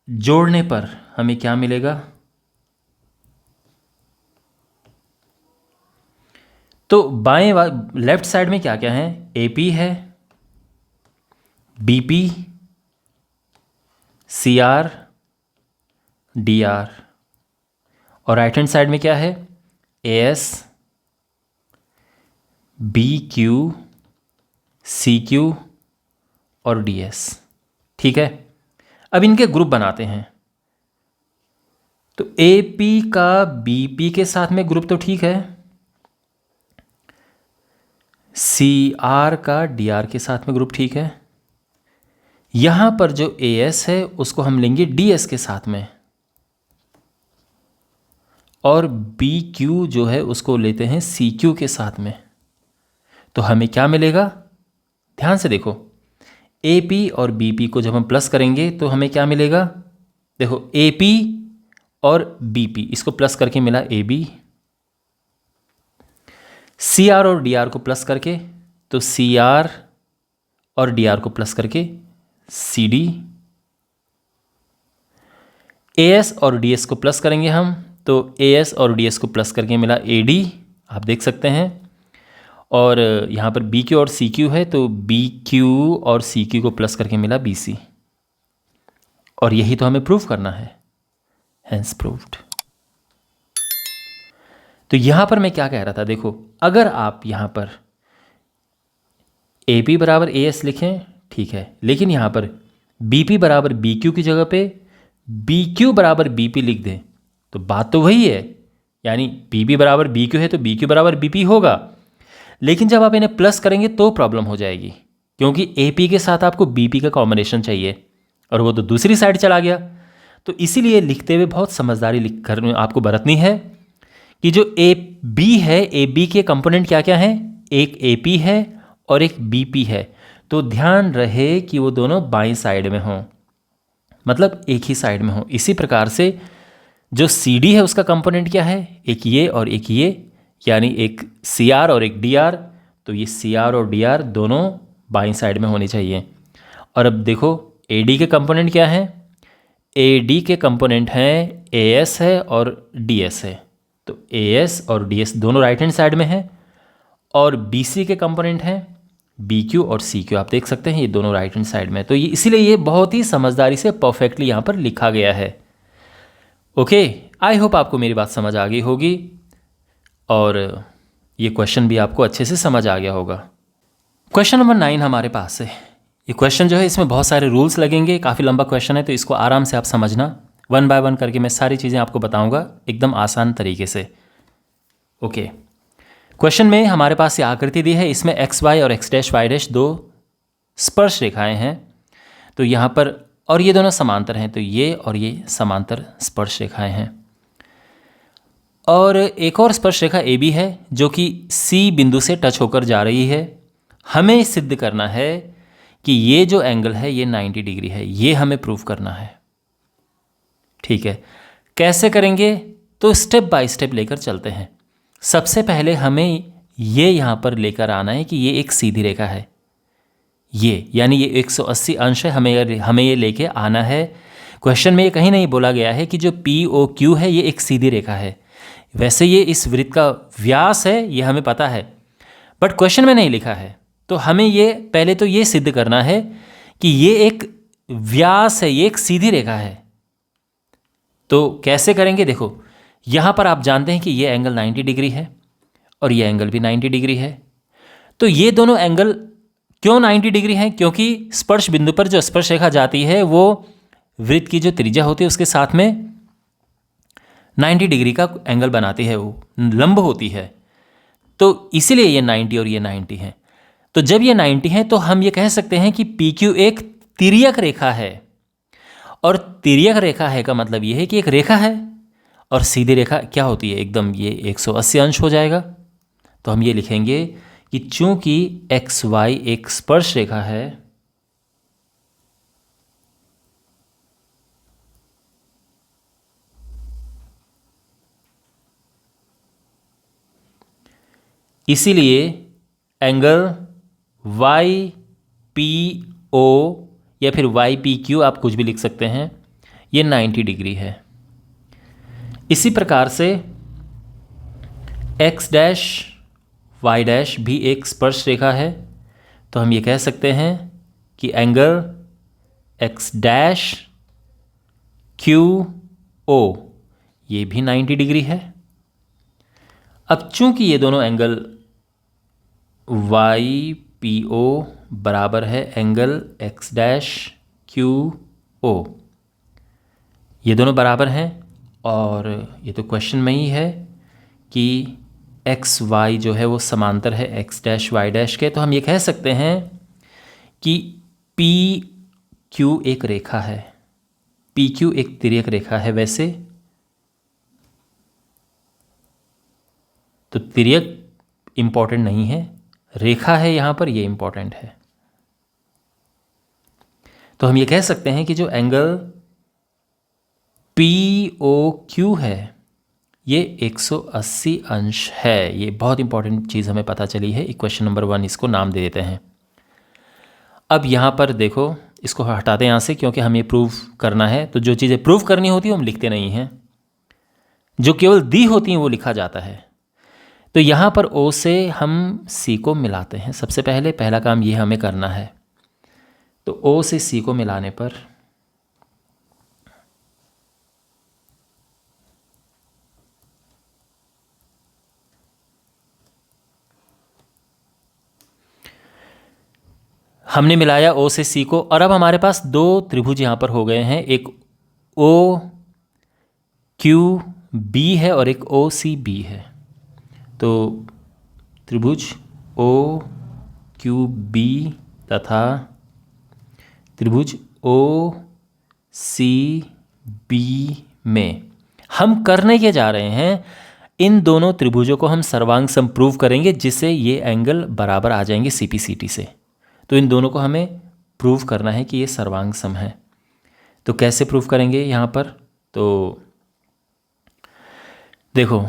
जोड़ने पर हमें क्या मिलेगा, तो बाएं लेफ्ट साइड में क्या क्या है, AP है, BP, CR, DR, और राइट हैंड साइड में क्या है, AS, BQ, CQ और DS। ठीक है, अब इनके ग्रुप बनाते हैं। तो AP का BP के साथ में ग्रुप तो ठीक है, CR का DR के साथ में ग्रुप ठीक है, यहां पर जो AS है उसको हम लेंगे DS के साथ में, और BQ जो है उसको लेते हैं CQ के साथ में। तो हमें क्या मिलेगा, ध्यान से देखो, AP और BP को जब हम प्लस करेंगे तो हमें क्या मिलेगा, देखो AP और BP इसको प्लस करके मिला AB, CR और DR को प्लस करके तो CR और DR को प्लस करके CD, AS और DS को प्लस करेंगे हम तो AS और DS को प्लस करके मिला AD, आप देख सकते हैं। और यहाँ पर BQ और CQ है तो BQ और CQ को प्लस करके मिला BC, और यही तो हमें प्रूव करना है, हेंस प्रूव्ड। तो यहां पर मैं क्या कह रहा था, देखो अगर आप यहां पर AP बराबर AS लिखें ठीक है, लेकिन यहां पर BP बराबर BQ की जगह पे BQ बराबर BP लिख दें तो बात तो वही है, यानी BB बराबर BQ है तो BQ बराबर BP होगा। लेकिन जब आप इन्हें प्लस करेंगे तो प्रॉब्लम हो जाएगी, क्योंकि AP के साथ आपको BP का कॉम्बिनेशन चाहिए और वो तो दूसरी साइड चला गया। तो इसीलिए लिखते हुए बहुत समझदारी लिख कर आपको बरतनी है कि जो AB है, AB के कंपोनेंट क्या क्या हैं, एक AP है और एक BP है, तो ध्यान रहे कि वो दोनों बाईं साइड में हों, मतलब एक ही साइड में हों। इसी प्रकार से जो CD है उसका कंपोनेंट क्या है, एक ये और एक ये, यानी एक CR और एक DR, तो ये CR और DR दोनों बाईं साइड में होनी चाहिए। और अब देखो AD के कंपोनेंट क्या हैं, AD के कंपोनेंट हैं AS है और DS है, तो AS और DS दोनों राइट हैंड साइड में हैं, और BC के कंपोनेंट हैं BQ और CQ, आप देख सकते हैं ये दोनों राइट हैंड साइड में। तो ये इसीलिए ये बहुत ही समझदारी से परफेक्टली यहाँ पर लिखा गया है। ओके, आई होप आपको मेरी बात समझ आ गई होगी और ये क्वेश्चन भी आपको अच्छे से समझ आ गया होगा। क्वेश्चन नंबर 9 हमारे पास है। ये क्वेश्चन जो है इसमें बहुत सारे रूल्स लगेंगे, काफ़ी लंबा क्वेश्चन है, तो इसको आराम से आप समझना। 1 बाय 1 करके मैं सारी चीज़ें आपको बताऊंगा एकदम आसान तरीके से। ओके, क्वेश्चन में हमारे पास ये आकृति दी है, इसमें XY और X' दो स्पर्श रेखाएं हैं। तो यहाँ पर, और ये दोनों समांतर हैं, तो ये और ये समांतर स्पर्श रेखाएं हैं। और एक और स्पर्श रेखा AB है जो कि C बिंदु से टच होकर जा रही है। हमें सिद्ध करना है कि ये जो एंगल है ये 90 डिग्री है, ये हमें प्रूव करना है। ठीक है, कैसे करेंगे, तो स्टेप बाय स्टेप लेकर चलते हैं। सबसे पहले हमें ये यहाँ पर लेकर आना है कि ये एक सीधी रेखा है, ये यानी ये 180 अंश है, हमें ये लेके आना है। क्वेश्चन में ये कहीं नहीं बोला गया है कि जो POQ है ये एक सीधी रेखा है। वैसे ये इस वृत्त का व्यास है, ये हमें पता है, बट क्वेश्चन में नहीं लिखा है। तो हमें ये पहले तो ये सिद्ध करना है कि ये एक व्यास है, ये एक सीधी रेखा है। तो कैसे करेंगे? देखो, यहाँ पर आप जानते हैं कि ये एंगल 90 डिग्री है और ये एंगल भी 90 डिग्री है। तो ये दोनों एंगल क्यों 90 डिग्री हैं? क्योंकि स्पर्श बिंदु पर जो स्पर्श रेखा जाती है वो वृत्त की जो त्रिज्या होती है उसके साथ में 90 डिग्री का एंगल बनाती है, वो लंब होती है। तो इसीलिए ये 90 और ये 90 है। तो जब ये 90 है तो हम ये कह सकते हैं कि PQ एक तिर्यक रेखा है। और तिर्यक रेखा है का मतलब ये है कि एक रेखा है, और सीधी रेखा क्या होती है? एकदम ये 180 अंश हो जाएगा। तो हम ये लिखेंगे कि चूंकि XY एक स्पर्श रेखा है, इसीलिए एंगल YPO या फिर YPQ आप कुछ भी लिख सकते हैं, ये 90 डिग्री है। इसी प्रकार से X डैश Y डैश भी एक स्पर्श रेखा है। तो हम ये कह सकते हैं कि एंगल X डैश QO ये भी 90 डिग्री है। अब चूंकि ये दोनों एंगल YPO बराबर है एंगल X डैश QO, ये दोनों बराबर हैं, और ये तो क्वेश्चन में ही है कि XY जो है वो समांतर है X डैश Y डैश के। तो हम ये कह सकते हैं कि PQ एक रेखा है, PQ एक तिर्यक रेखा है। वैसे तो तिर्यक इम्पॉर्टेंट नहीं है, रेखा है यहाँ पर, ये इम्पॉर्टेंट है। तो हम ये कह सकते हैं कि जो एंगल POQ है ये 180 अंश है। ये बहुत इंपॉर्टेंट चीज़ हमें पता चली है। इक्वेशन नंबर 1 इसको नाम दे देते हैं। अब यहाँ पर देखो, इसको हटाते हैं यहाँ से, क्योंकि हमें प्रूव करना है। तो जो चीज़ें प्रूव करनी होती है हम लिखते नहीं हैं, जो केवल दी होती हैं वो लिखा जाता है। तो यहाँ पर O से हम C को मिलाते हैं। सबसे पहले पहला काम ये हमें करना है। तो O से C को मिलाने पर हमने मिलाया O से C को, और अब हमारे पास दो त्रिभुज यहाँ पर हो गए हैं। एक OQB है और एक OCB है। तो त्रिभुज OQB तथा त्रिभुज OCB में हम करने के जा रहे हैं, इन दोनों त्रिभुजों को हम सर्वांग सम प्रूव करेंगे, जिससे ये एंगल बराबर आ जाएंगे CPCT से। तो इन दोनों को हमें प्रूव करना है कि ये सर्वांग सम है। तो कैसे प्रूव करेंगे यहाँ पर? तो देखो,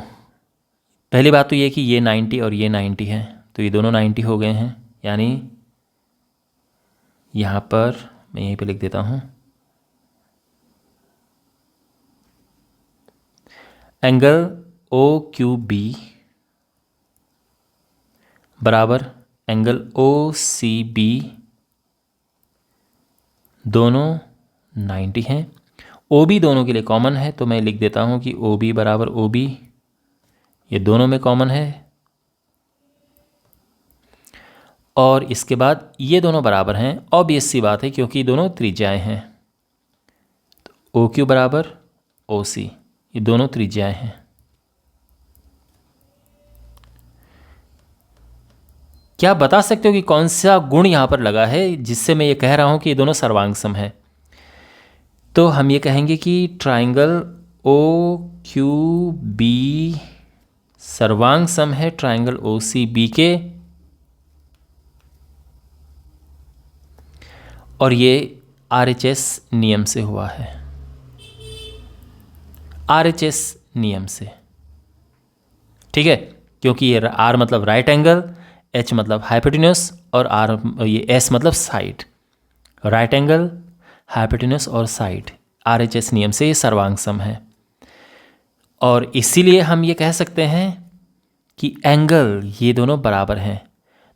पहली बात तो ये कि ये 90 और ये 90 है, तो ये दोनों 90 हो गए हैं। यानी यहाँ पर मैं यहीं पे लिख देता हूँ, एंगल OQB बराबर एंगल OCB दोनों 90 हैं। OB दोनों के लिए कॉमन है, तो मैं लिख देता हूँ कि OB बराबर OB, ये दोनों में कॉमन है। और इसके बाद ये दोनों बराबर हैं, ऑब्वियस सी बात है क्योंकि दोनों त्रिज्याएं हैं। तो OQ बराबर OC, ये दोनों त्रिज्याएं हैं। क्या बता सकते हो कि कौन सा गुण यहाँ पर लगा है जिससे मैं ये कह रहा हूँ कि ये दोनों सर्वांग सम है? तो हम ये कहेंगे कि ट्राइंगल OQB सर्वांग सम है ट्राइंगल OCB के, और ये RHS नियम से हुआ है, RHS नियम से। ठीक है, क्योंकि ये R मतलब राइट एंगल, H मतलब हाइपोटेन्यूस, और ये S मतलब साइड। राइट एंगल, हाइपोटेन्यूस और साइड, RHS नियम से ये सर्वांग सम है। और इसीलिए हम ये कह सकते हैं कि एंगल ये दोनों बराबर हैं।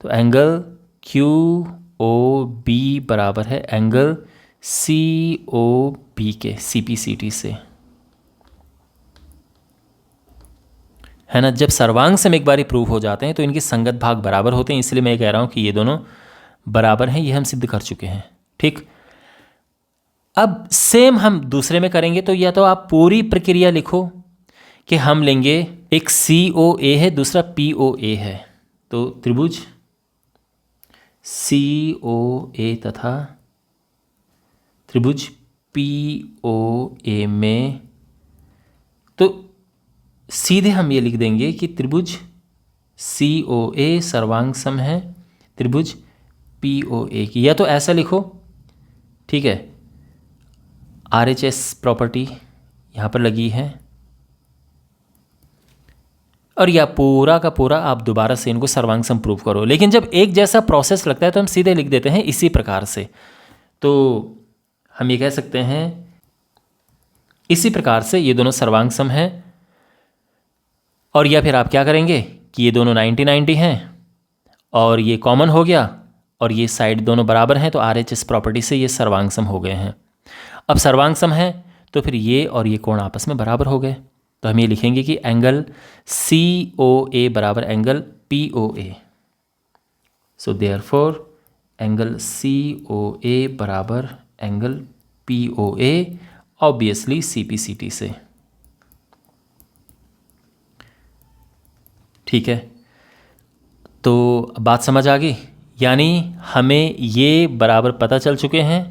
तो एंगल QOB बराबर है एंगल COB के, CPCT से, है ना। जब सर्वांग सम एक बार प्रूव हो जाते हैं तो इनके संगत भाग बराबर होते हैं, इसलिए मैं कह रहा हूं कि ये दोनों बराबर हैं। ये हम सिद्ध कर चुके हैं, ठीक। अब सेम हम दूसरे में करेंगे। तो या तो आप पूरी प्रक्रिया लिखो कि हम लेंगे, एक COA है, दूसरा POA है। तो त्रिभुज COA तथा त्रिभुज POA में, तो सीधे हम ये लिख देंगे कि त्रिभुज COA सर्वांग सम है त्रिभुज POA की। या तो ऐसा लिखो, ठीक है, RHS प्रॉपर्टी यहाँ पर लगी है, और या पूरा का पूरा आप दोबारा से इनको सर्वांग सम प्रूव करो। लेकिन जब एक जैसा प्रोसेस लगता है तो हम सीधे लिख देते हैं इसी प्रकार से। तो हम ये कह सकते हैं इसी प्रकार से ये दोनों सर्वांग सम हैं। और या फिर आप क्या करेंगे कि ये दोनों 90-90 हैं और ये कॉमन हो गया और ये साइड दोनों बराबर हैं, तो RHS प्रॉपर्टी से ये सर्वांग सम हो गए हैं। अब सर्वांग सम है तो फिर ये और ये कोण आपस में बराबर हो गए। तो हम ये लिखेंगे कि एंगल COA बराबर angle POA। So therefore angle COA बराबर एंगल POA, ऑब्वियसली CPCT से, ठीक है। तो बात समझ आ गई, यानी हमें ये बराबर पता चल चुके हैं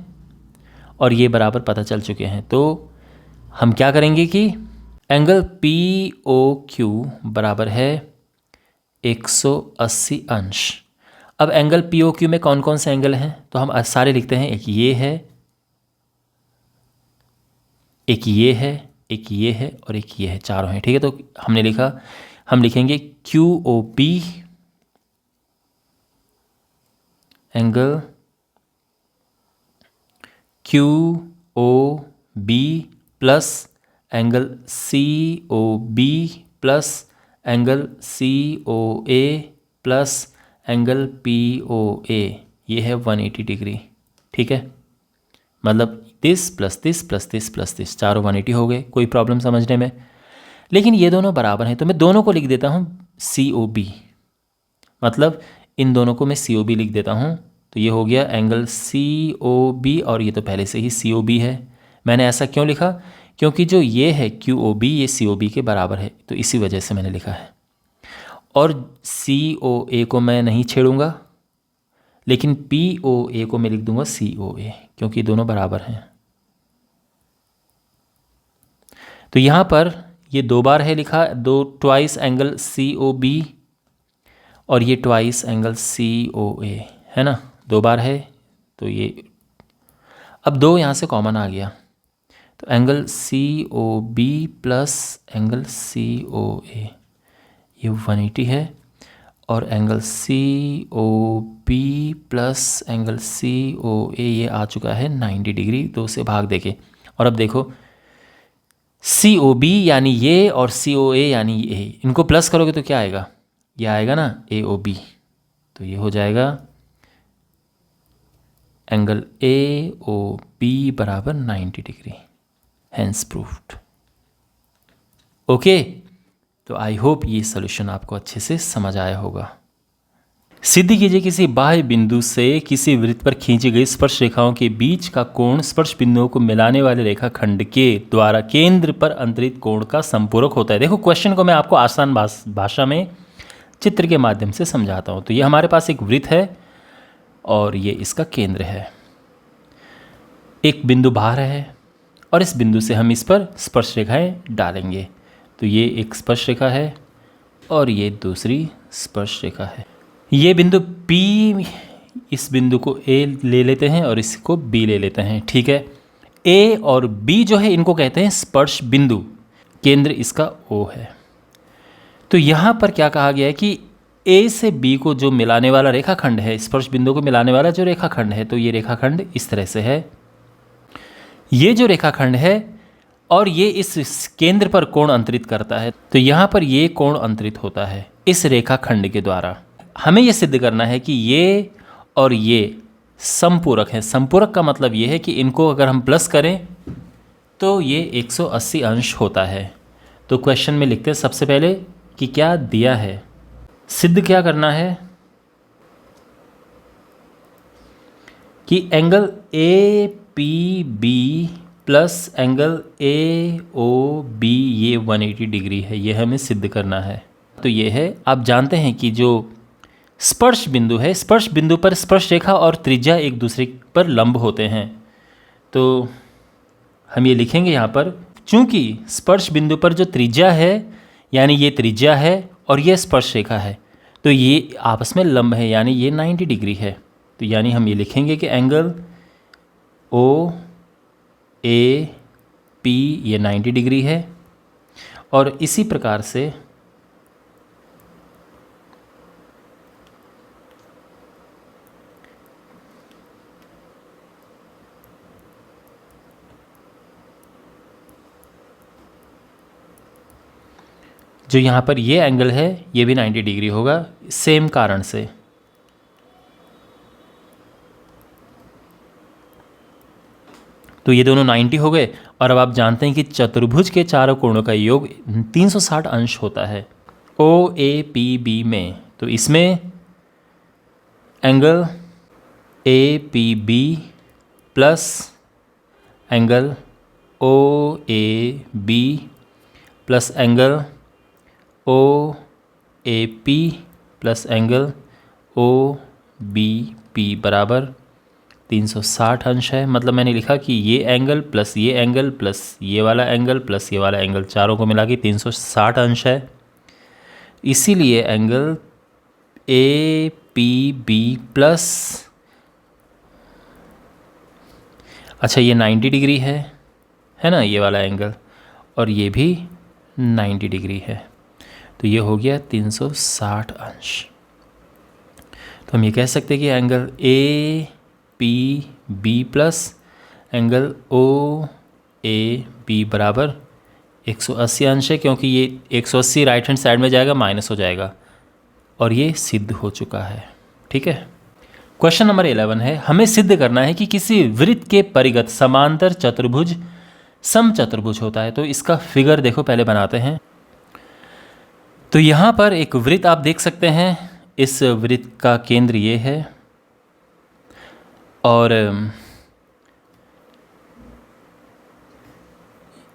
और ये बराबर पता चल चुके हैं। तो हम क्या करेंगे कि एंगल POQ बराबर है 180 अंश। अब एंगल POQ में कौन कौन से एंगल हैं, तो हम सारे लिखते हैं। एक ये है, एक ये है, एक ये है और एक ये है, चारों हैं, ठीक है। तो हमने लिखा, हम लिखेंगे QOP angle QOB plus angle COB plus angle COA plus angle POA, ये है 180 डिग्री, ठीक है। मतलब this plus this plus this plus this, चारों 180 हो गए। कोई प्रॉब्लम समझने में? लेकिन ये दोनों बराबर हैं तो मैं दोनों को लिख देता हूँ COB, मतलब इन दोनों को मैं COB लिख देता हूँ। तो ये हो गया एंगल COB और ये तो पहले से ही COB है। मैंने ऐसा क्यों लिखा? क्योंकि जो ये है QOB ये COB के बराबर है, तो इसी वजह से मैंने लिखा है। और COA को मैं नहीं छेड़ूंगा, लेकिन POA को मैं लिख दूंगा COA, क्योंकि दोनों बराबर हैं। तो यहाँ पर ये दो बार है लिखा, दो ट्वाइस एंगल COB और ये ट्वाइस एंगल COA, है ना, दो बार है। तो ये अब दो यहाँ से कॉमन आ गया, तो angle COB plus angle COA ये 180 है, और angle COB plus angle COA ये आ चुका है 90 डिग्री, दो से भाग देके। और अब देखो COB यानी ये और COA यानी ये, इनको प्लस करोगे तो क्या आएगा? ये आएगा ना AOB, तो ये हो जाएगा एंगल AOB बराबर 90 डिग्री, हैंस प्रूफ्ड। ओके, तो आई होप ये सॉल्यूशन आपको अच्छे से समझ आया होगा। सिद्ध कीजिए किसी बाह्य बिंदु से किसी वृत्त पर खींची गई स्पर्श रेखाओं के बीच का कोण स्पर्श बिंदुओं को मिलाने वाले रेखाखंड के द्वारा केंद्र पर अंतरित कोण का संपूरक होता है। देखो क्वेश्चन को मैं आपको आसान भाषा में चित्र के माध्यम से समझाता हूँ। तो ये हमारे पास एक वृत्त है और ये इसका केंद्र है। एक बिंदु बाहर है और इस बिंदु से हम इस पर स्पर्श रेखाएं डालेंगे। तो ये एक स्पर्श रेखा है और ये दूसरी स्पर्श रेखा है। ये बिंदु P, इस बिंदु को A ले लेते हैं और इसको B ले लेते हैं, ठीक है। A और B जो है इनको कहते हैं स्पर्श बिंदु, केंद्र इसका O है। तो यहाँ पर क्या कहा गया है कि A से B को जो मिलाने वाला रेखाखंड है, स्पर्श बिंदु को मिलाने वाला जो रेखाखंड है, तो ये रेखाखंड इस तरह से है। ये जो रेखाखंड है और ये इस केंद्र पर कोण अंतरित करता है, तो यहाँ पर ये कोण अंतरित होता है इस रेखाखंड के द्वारा। हमें ये सिद्ध करना है कि ये और ये समपूरक है। समपूरक का मतलब ये है कि इनको अगर हम प्लस करें तो ये 180 अंश होता है। तो क्वेश्चन में लिखते हैं सबसे पहले कि क्या दिया है। सिद्ध क्या करना है कि angle A P B plus angle A O B ये 180 डिग्री है, ये हमें सिद्ध करना है। तो ये है, आप जानते हैं कि जो स्पर्श बिंदु है, स्पर्श बिंदु पर स्पर्श रेखा और त्रिज्या एक दूसरे पर लंब होते हैं। तो हम ये लिखेंगे यहाँ पर, चूंकि स्पर्श बिंदु पर जो त्रिज्या है, यानी ये त्रिज्या है और ये स्पर्श रेखा है, तो ये आपस में लंब है, यानी ये 90 डिग्री है। तो यानी हम ये लिखेंगे कि एंगल ओ ए पी ये 90 डिग्री है। और इसी प्रकार से जो यहाँ पर ये एंगल है ये भी 90 डिग्री होगा, सेम कारण से। तो ये दोनों 90 हो गए। और अब आप जानते हैं कि चतुर्भुज के चारों कोणों का योग 360 अंश होता है ओ ए पी बी में। तो इसमें angle A P B plus angle O A B plus angle O A P plus angle O B P बराबर 360 अंश है। मतलब मैंने लिखा कि ये एंगल प्लस ये एंगल प्लस ये वाला एंगल प्लस ये वाला एंगल, चारों को मिला के 360 अंश है। इसीलिए angle A P B plus, अच्छा ये 90 डिग्री है ना ये वाला एंगल, और ये भी 90 डिग्री है। तो ये हो गया 360 अंश। तो हम ये कह सकते हैं कि angle A P B plus angle O A B बराबर 180 अंश है, क्योंकि ये 180 राइट हैंड साइड में जाएगा, माइनस हो जाएगा, और ये सिद्ध हो चुका है। ठीक है। क्वेश्चन नंबर 11 है, हमें सिद्ध करना है कि किसी वृत्त के परिगत समांतर चतुर्भुज समचतुर्भुज होता है। तो इसका फिगर देखो पहले बनाते हैं। तो यहाँ पर एक वृत्त आप देख सकते हैं, इस वृत्त का केंद्र ये है और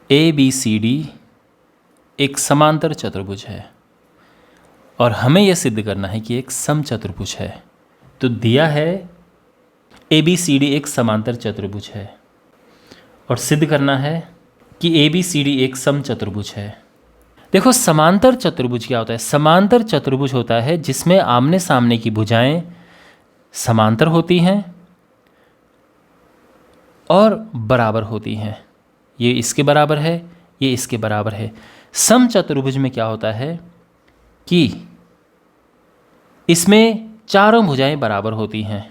ए बी सी डी एक समांतर चतुर्भुज है और हमें यह सिद्ध करना है कि एक समचतुर्भुज है। तो दिया है ए बी सी डी एक समांतर चतुर्भुज है और सिद्ध करना है कि ए बी सी डी एक समचतुर्भुज है। देखो समांतर चतुर्भुज क्या होता है? समांतर चतुर्भुज होता है जिसमें आमने सामने की भुजाएं समांतर होती हैं और बराबर होती हैं। ये इसके बराबर है, ये इसके बराबर है। समचतुर्भुज में क्या होता है कि इसमें चारों भुजाएं बराबर होती हैं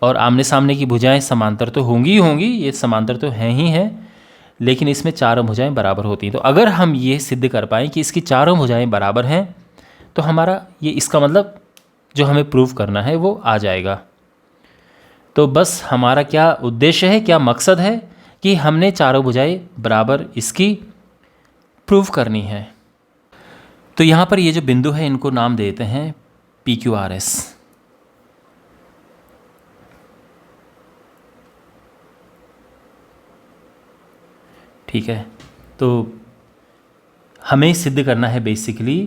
और आमने सामने की भुजाएं समांतर तो होंगी ही होंगी, ये समांतर तो हैं ही हैं, लेकिन इसमें चारों भुजाएं बराबर होती हैं। तो अगर हम ये सिद्ध कर पाएँ कि इसकी चारों भुजाएं बराबर हैं तो हमारा ये इसका मतलब जो हमें प्रूव करना है वो आ जाएगा। तो बस हमारा क्या उद्देश्य है, क्या मकसद है कि हमने चारों भुजाएं बराबर इसकी प्रूव करनी है। तो यहाँ पर ये जो बिंदु है इनको नाम देते हैं पी क्यू आर एस। ठीक है। तो हमें सिद्ध करना है बेसिकली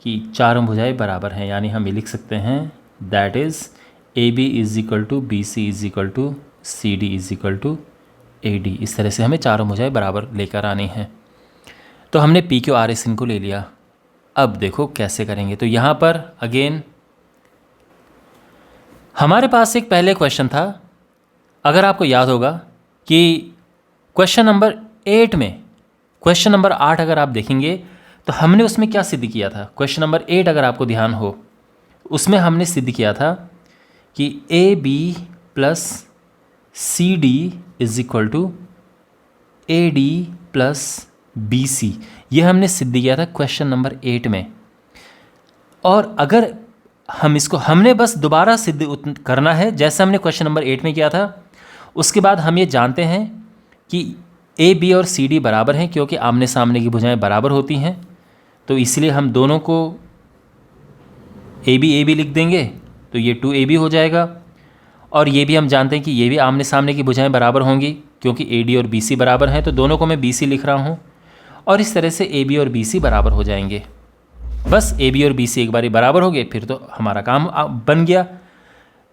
कि चारों भुजाएं बराबर हैं, यानी हम ये लिख सकते हैं that is A B is equal to B C is equal to C D is equal to A D. इस तरह से हमें चारों भुजाएं बराबर लेकर आनी हैं। तो हमने पी क्यू आर एस इनको ले लिया। अब देखो कैसे करेंगे। तो यहाँ पर अगेन हमारे पास एक पहले क्वेश्चन था, अगर आपको याद होगा कि क्वेश्चन नंबर 8 में, क्वेश्चन नंबर 8 अगर आप देखेंगे तो हमने उसमें क्या सिद्ध किया था। क्वेश्चन नंबर 8 अगर आपको ध्यान हो, उसमें हमने सिद्ध किया था कि A B plus C D is equal to A D plus B C. ये हमने सिद्ध किया था क्वेश्चन नंबर 8 में। और अगर हम इसको हमने बस दोबारा सिद्ध करना है जैसे हमने क्वेश्चन नंबर 8 में किया था। उसके बाद हम ये जानते हैं कि ए बी और सी डी बराबर हैं क्योंकि आमने सामने की भुजाएं बराबर होती हैं, तो इसलिए हम दोनों को ए बी लिख देंगे, तो ये 2AB हो जाएगा। और ये भी हम जानते हैं कि ये भी आमने सामने की भुजाएं बराबर होंगी क्योंकि AD और BC बराबर हैं, तो दोनों को मैं BC लिख रहा हूँ। और इस तरह से AB और BC बराबर हो जाएंगे। बस AB और BC एक बारी बराबर हो गए फिर तो हमारा काम बन गया।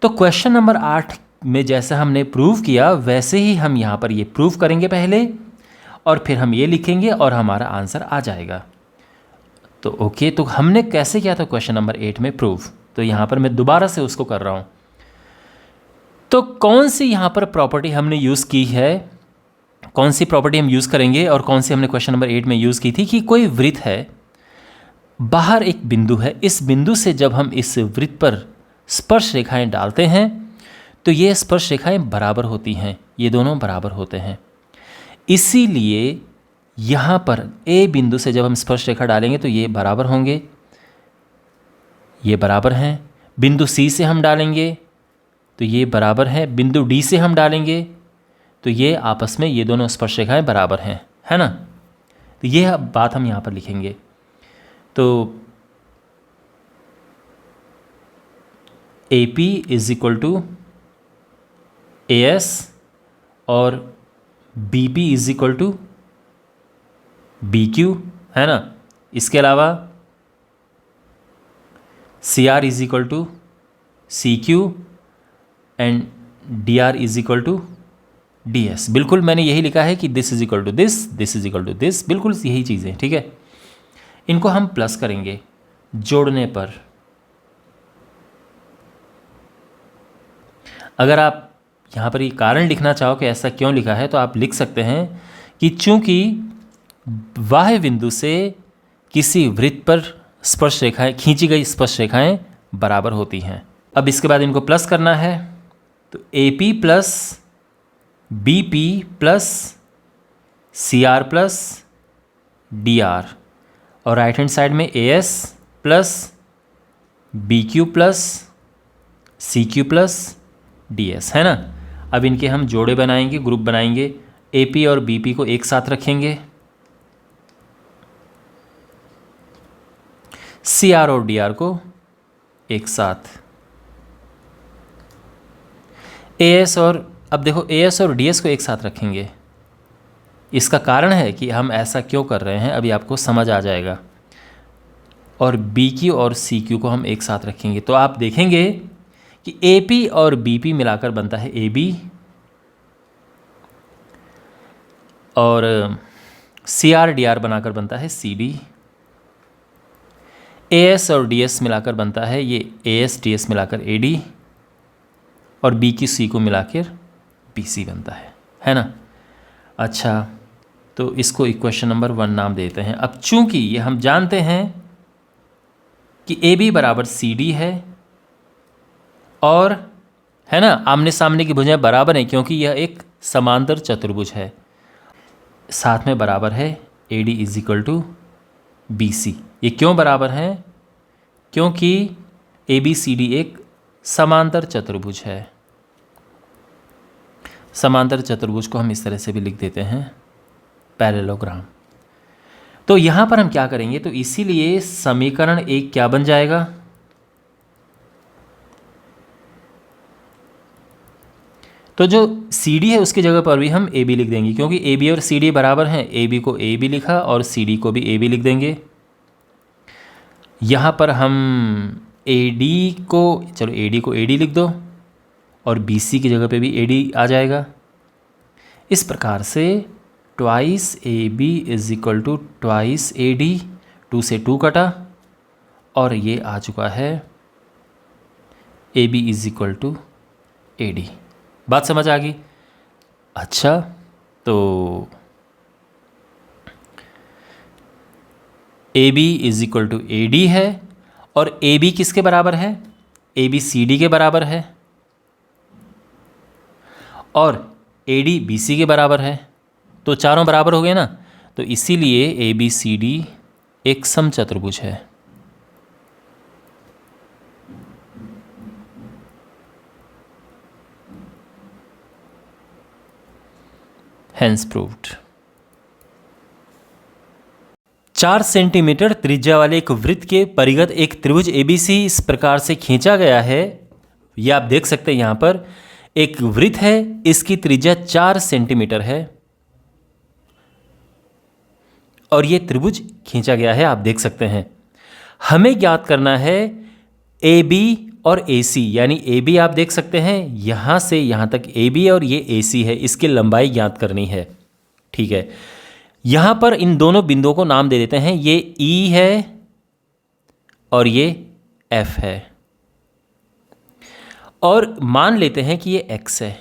तो क्वेश्चन नंबर 8 में जैसा हमने प्रूव किया वैसे ही हम यहाँ पर ये प्रूव करेंगे पहले, और फिर हम ये लिखेंगे और हमारा आंसर आ जाएगा। तो ओके, तो हमने कैसे किया था क्वेश्चन नंबर 8 में प्रूफ, तो यहाँ पर मैं दोबारा से उसको कर रहा हूँ। तो कौन सी यहाँ पर प्रॉपर्टी हमने यूज़ की है, कौन सी प्रॉपर्टी हम यूज़ करेंगे और कौन सी हमने क्वेश्चन नंबर 8 में यूज़ की थी कि कोई वृत्त है, बाहर एक बिंदु है, इस बिंदु से जब हम इस वृत्त पर स्पर्श रेखाएं डालते हैं तो ये स्पर्श रेखाएं बराबर होती हैं, ये दोनों बराबर होते हैं। इसीलिए यहाँ पर ए बिंदु से जब हम स्पर्श रेखा डालेंगे तो ये बराबर होंगे, ये बराबर हैं। बिंदु सी से हम डालेंगे तो ये बराबर है, बिंदु डी से हम डालेंगे तो ये आपस में ये दोनों स्पर्श रेखाएं बराबर हैं, है ना। तो ये बात हम यहाँ पर लिखेंगे। तो AP is equal to AS और BP is equal to BQ, है ना। इसके अलावा CR is equal to CQ and DR is equal to DS। बिल्कुल मैंने यही लिखा है कि this is equal to this is equal to this, बिल्कुल यही चीज़ें, ठीक है। इनको हम प्लस करेंगे जोड़ने पर। अगर आप यहाँ पर ये कारण लिखना चाहो कि ऐसा क्यों लिखा है तो आप लिख सकते हैं कि चूंकि बाह्य बिंदु से किसी वृत्त पर स्पर्श रेखाएं खींची गई स्पर्श रेखाएं बराबर होती हैं। अब इसके बाद इनको प्लस करना है, तो AP plus BP plus CR plus DR और राइट हैंड साइड में AS plus BQ plus CQ plus DS, है ना। अब इनके हम जोड़े बनाएंगे, ग्रुप बनाएंगे। AP और BP को एक साथ रखेंगे, CR और DR को एक साथ, AS और अब देखो AS और DS को एक साथ रखेंगे। इसका कारण है कि हम ऐसा क्यों कर रहे हैं अभी आपको समझ आ जाएगा। और BQ और CQ को हम एक साथ रखेंगे तो आप देखेंगे कि AP और BP मिलाकर बनता है AB और CR DR बनाकर बनता है CD। AS और DS मिलाकर बनता है ये AS DS मिलाकर AD और BQ C को मिलाकर BC बनता है ना। अच्छा, तो इसको इक्वेशन नंबर 1 नाम देते हैं। अब चूंकि ये हम जानते हैं कि AB बराबर CD है और है ना आमने सामने की भुजाएं बराबर हैं क्योंकि यह एक समांतर चतुर्भुज है, साथ में बराबर है AD is equal to BC। ये क्यों बराबर हैं? क्योंकि ABCD एक समांतर चतुर्भुज है। समांतर चतुर्भुज को हम इस तरह से भी लिख देते हैं पैरेललोग्राम। तो यहाँ पर हम क्या करेंगे, तो इसीलिए समीकरण 1 क्या बन जाएगा, तो जो CD है उसकी जगह पर भी हम AB लिख देंगे क्योंकि AB और CD बराबर हैं। AB को AB लिखा और CD को भी AB लिख देंगे। यहाँ पर हम AD को चलो AD को AD लिख दो और BC की जगह पे भी AD आ जाएगा। इस प्रकार से twice AB is equal to twice AD, 2 से 2 कटा और ये आ चुका है AB is equal to AD। बात समझ आ गई? अच्छा, तो AB is equal to AD है और AB किसके बराबर है? ABCD के बराबर है। और AD BC के बराबर है, तो चारों बराबर हो गए ना। तो इसीलिए ABCD एक समचतुर्भुज है। Hence proved. 4 सेंटीमीटर त्रिज्या वाले एक वृत्त के परिगत एक त्रिभुज ABC इस प्रकार से खींचा गया है। ये आप देख सकते हैं, यहां पर एक वृत्त है, इसकी त्रिज्या 4 सेंटीमीटर है और ये त्रिभुज खींचा गया है, आप देख सकते हैं। हमें ज्ञात करना है AB और AC, यानी AB आप देख सकते हैं यहां से यहां तक AB और ये AC है, इसकी लंबाई ज्ञात करनी है। ठीक है, यहां पर इन दोनों बिंदुओं को नाम दे देते हैं, ये E है और ये F है, और मान लेते हैं कि ये X है।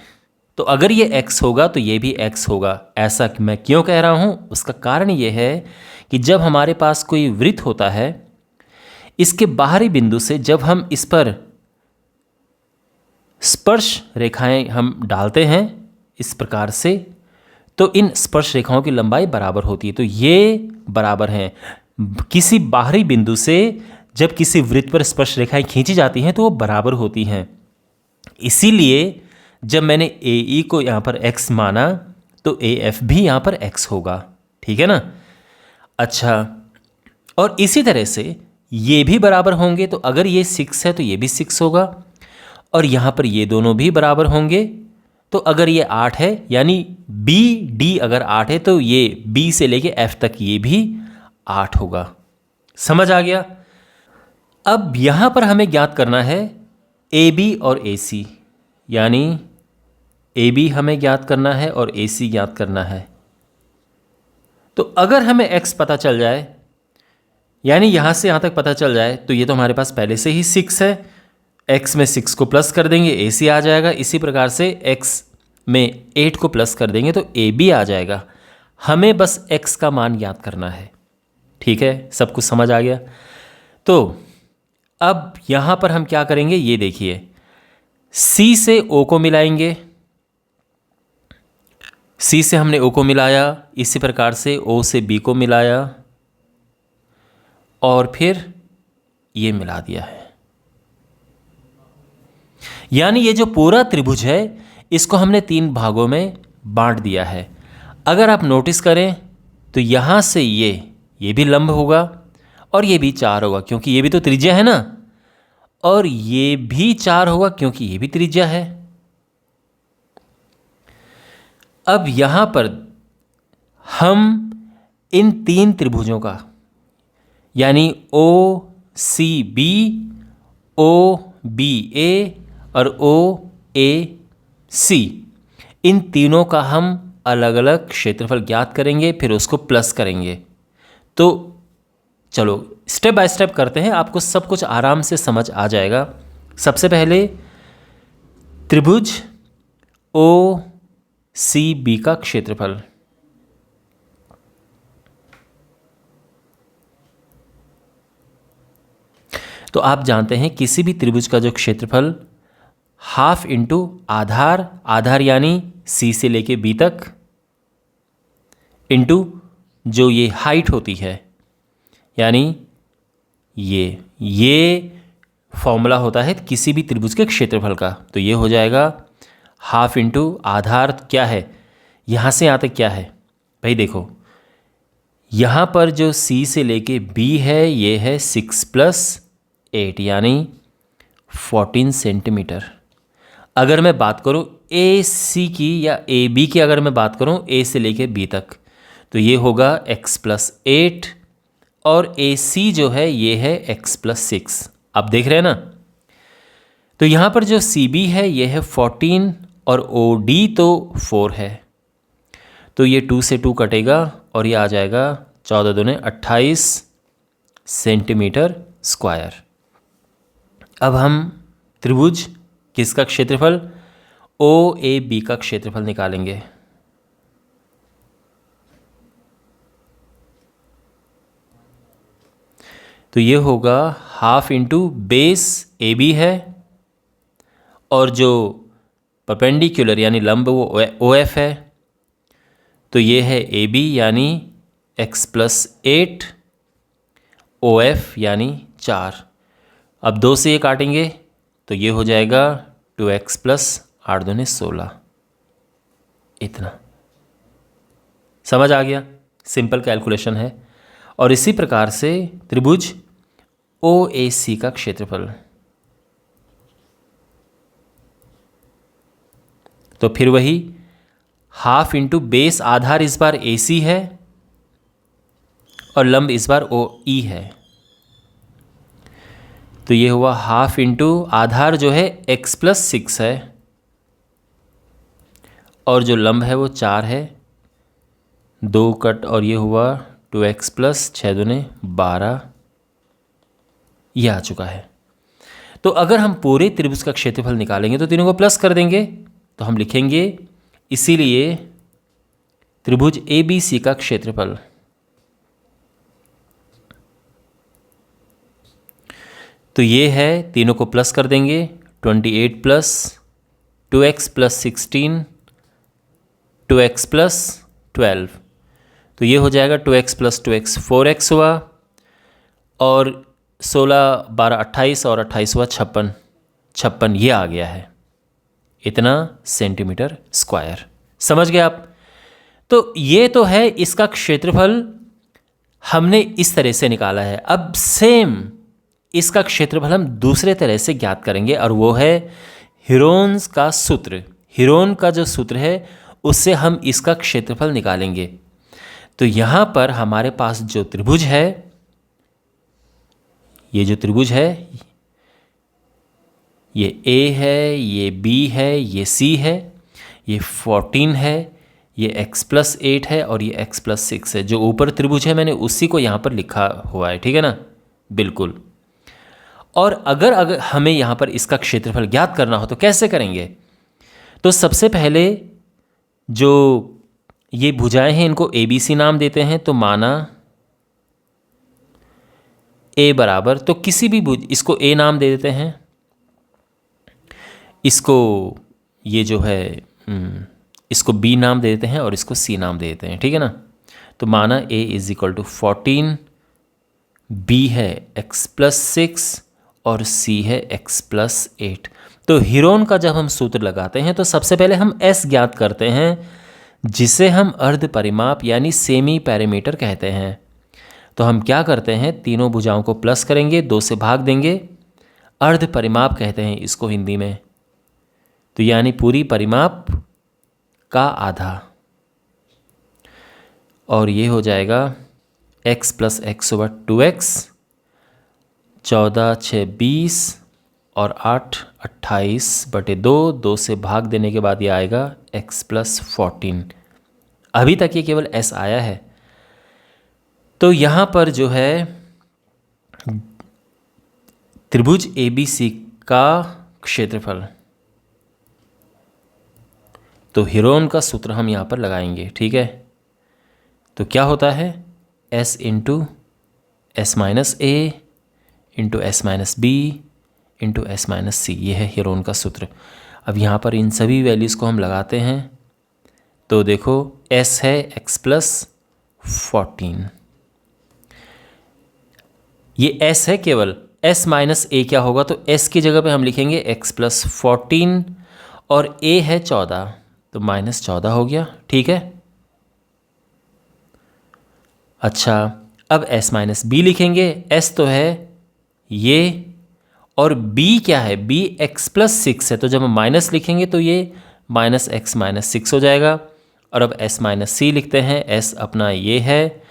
तो अगर ये X होगा तो ये भी X होगा। ऐसा मैं क्यों कह रहा हूं, उसका कारण ये है कि जब हमारे पास कोई वृत्त होता है, इसके बाहरी बिंदु से जब हम इस पर स्पर्श रेखाएं हम डालते हैं इस प्रकार से, तो इन स्पर्श रेखाओं की लंबाई बराबर होती है। तो ये बराबर हैं। किसी बाहरी बिंदु से जब किसी वृत्त पर स्पर्श रेखाएं खींची जाती हैं तो वो बराबर होती हैं। इसीलिए जब मैंने AE को यहाँ पर X माना तो AF भी यहाँ पर X होगा। ठीक है ना। अच्छा, और इसी तरह से ये भी बराबर होंगे, तो अगर ये 6 है तो ये भी 6 होगा, और यहाँ पर ये दोनों भी बराबर होंगे। तो अगर ये 8 है, यानी BD अगर 8 है तो ये B से लेके F तक ये भी 8 होगा। समझ आ गया। अब यहाँ पर हमें ज्ञात करना है AB और AC, यानी AB हमें ज्ञात करना है और AC ज्ञात करना है। तो अगर हमें X पता चल जाए, यानी यहाँ से यहाँ तक पता चल जाए, तो ये तो हमारे पास पहले से ही 6 है, X में 6 को प्लस कर देंगे AC आ जाएगा। इसी प्रकार से X में 8 को प्लस कर देंगे तो AB आ जाएगा। हमें बस X का मान ज्ञात करना है। ठीक है, सब कुछ समझ आ गया। तो अब यहाँ पर हम क्या करेंगे, ये देखिए, C से O को मिलाएंगे। C से हमने O को मिलाया, इसी प्रकार से O से B को मिलाया और फिर ये मिला दिया है। यानी ये जो पूरा त्रिभुज है इसको हमने 3 भागों में बांट दिया है। अगर आप नोटिस करें तो यहाँ से ये भी लंब होगा और ये भी 4 होगा, क्योंकि ये भी तो त्रिज्या है ना, और ये भी 4 होगा क्योंकि ये भी त्रिज्या है। अब यहाँ पर हम इन 3 त्रिभुजों का, यानी OCB, OBA और OAC, इन तीनों का हम अलग अलग क्षेत्रफल ज्ञात करेंगे, फिर उसको प्लस करेंगे। तो चलो स्टेप बाय स्टेप करते हैं, आपको सब कुछ आराम से समझ आ जाएगा। सबसे पहले त्रिभुज OCB का क्षेत्रफल, तो आप जानते हैं किसी भी त्रिभुज का जो क्षेत्रफल हाफ इंटू आधार, आधार यानी C से लेके B तक, इंटू जो ये हाइट होती है, यानी ये फॉर्मूला होता है किसी भी त्रिभुज के क्षेत्रफल का। तो ये हो जाएगा हाफ इंटू आधार, क्या है यहाँ से यहाँ तक क्या है भाई, देखो यहाँ पर जो C से लेके B है ये है 6 + 8 यानी 14 सेंटीमीटर। अगर मैं बात करूँ AC की या AB की, अगर मैं बात करूँ A से लेके B तक, तो ये होगा x + 8 और AC जो है ये है x + 6। आप देख रहे हैं ना। तो यहाँ पर जो CB है ये है 14 और OD तो 4 है, तो ये 2 से 2 कटेगा और ये आ जाएगा 14 दूने 28 सेंटीमीटर स्क्वायर। अब हम त्रिभुज किसका क्षेत्रफल, OAB का क्षेत्रफल निकालेंगे। तो ये होगा हाफ इंटू बेस AB है, और जो परपेंडिकुलर यानी लंब वो ओ एफ है, तो ये है ए बी यानी x+8, ओ एफ यानी 4। अब 2 से ये काटेंगे तो ये हो जाएगा 2x+8 दूनी 16। इतना समझ आ गया, सिंपल कैलकुलेशन है। और इसी प्रकार से त्रिभुज ओ ए सी का क्षेत्रफल, तो फिर वही हाफ इंटू बेस, आधार इस बार ए सी है और लंब इस बार ओ ई है, तो ये हुआ हाफ इंटू आधार जो है x+6 है और जो लंब है वो 4 है, 2 कट और ये हुआ 2x+6 दूने 12, ये आ चुका है। तो अगर हम पूरे त्रिभुज का क्षेत्रफल निकालेंगे तो तीनों को प्लस कर देंगे, तो हम लिखेंगे इसीलिए त्रिभुज ए बी सी का क्षेत्रफल, तो ये है, तीनों को प्लस कर देंगे, 28 प्लस 2x+16 2x+12, तो ये हो जाएगा 2x+2x 4x हुआ, और 16 12 28 और 28 हुआ 56 ये आ गया है, इतना सेंटीमीटर स्क्वायर। समझ गए आप? तो ये तो है इसका क्षेत्रफल, हमने इस तरह से निकाला है। अब सेम इसका क्षेत्रफल हम दूसरे तरह से ज्ञात करेंगे और वो है हीरोन्स का सूत्र। हीरोन का जो सूत्र है उससे हम इसका क्षेत्रफल निकालेंगे। तो यहाँ पर हमारे पास जो त्रिभुज है, ये जो त्रिभुज है, ये A है, ये B है, ये C है, ये 14 है, ये x+8 है और ये x+6 है। जो ऊपर त्रिभुज है मैंने उसी को यहाँ पर लिखा हुआ है, ठीक है ना, बिल्कुल। और अगर हमें यहाँ पर इसका क्षेत्रफल ज्ञात करना हो तो कैसे करेंगे? तो सबसे पहले जो ये भुजाएं हैं इनको ए बी सी नाम देते हैं, तो माना ए बराबर, तो किसी भी भुज, इसको ए नाम दे देते हैं, इसको ये जो है इसको बी नाम दे देते हैं और इसको सी नाम दे देते हैं, ठीक है ना। तो माना a = 14, b है x+6 और c है x+8। तो हीरोन का जब हम सूत्र लगाते हैं तो सबसे पहले हम s ज्ञात करते हैं, जिसे हम अर्ध परिमाप यानी सेमी पैरामीटर कहते हैं। तो हम क्या करते हैं, तीनों भुजाओं को प्लस करेंगे, 2 से भाग देंगे, अर्ध परिमाप कहते हैं इसको हिंदी में, तो यानी पूरी परिमाप का आधा, और ये हो जाएगा x+x/2x, 14 6 20 और 8 28/2, 2 से भाग देने के बाद ये आएगा x+14। अभी तक ये केवल s आया है। तो यहाँ पर जो है त्रिभुज ABC का क्षेत्रफल, तो हीरोन का सूत्र हम यहाँ पर लगाएंगे, ठीक है। तो क्या होता है, s × s-a × s-b × s-c, ये है हीरोन का सूत्र। अब यहाँ पर इन सभी वैल्यूज़ को हम लगाते हैं, तो देखो s है x+14, ये s है केवल, s-a क्या होगा, तो s की जगह पे हम लिखेंगे x+14 और a है 14, तो -14 हो गया, ठीक है। अच्छा, अब s-b लिखेंगे, s तो है ये और b क्या है, b x+6 है, तो जब हम माइनस लिखेंगे तो ये -x-6 हो जाएगा। और अब s-c लिखते हैं, s अपना ये है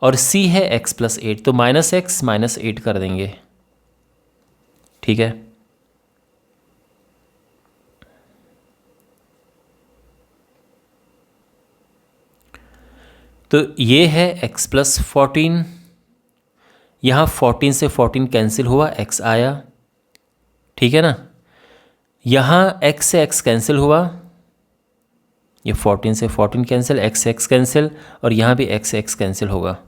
और c है x+8, तो -x -8 कर देंगे, ठीक है। तो ये है x+14, यहाँ 14 से 14 कैंसिल हुआ, x आया, ठीक है ना। यहाँ x से x कैंसिल हुआ, ये 14 से 14 कैंसिल, x से x कैंसिल, और यहाँ भी x से x कैंसिल होगा।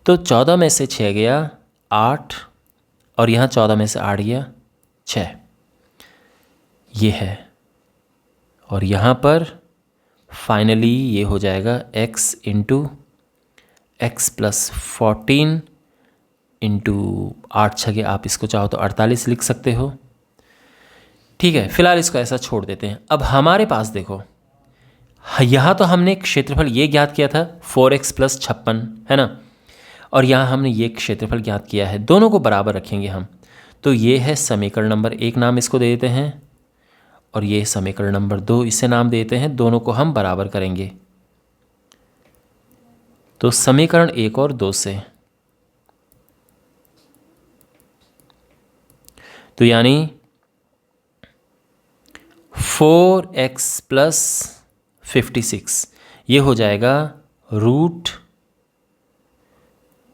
तो 14 में से 6 गया 8, और यहाँ 14 में से 8 गया 6, ये है। और यहाँ पर फाइनली ये हो जाएगा x into x plus 14 into 8 छगे, आप इसको चाहो तो 48 लिख सकते हो। ठीक है, फिलहाल इसको ऐसा छोड़ देते हैं। अब हमारे पास देखो, यहाँ तो हमने क्षेत्रफल ये ज्ञात किया था 4x प्लस 56, है ना, और यहाँ हमने ये क्षेत्रफल ज्ञात किया है, दोनों को बराबर रखेंगे हम। तो ये है समीकरण नंबर 1, नाम इसको दे देते हैं, और ये समीकरण नंबर 2, इसे नाम देते हैं। दोनों को हम बराबर करेंगे। तो समीकरण 1 और 2 से, तो यानी 4x प्लस 56 ये हो जाएगा root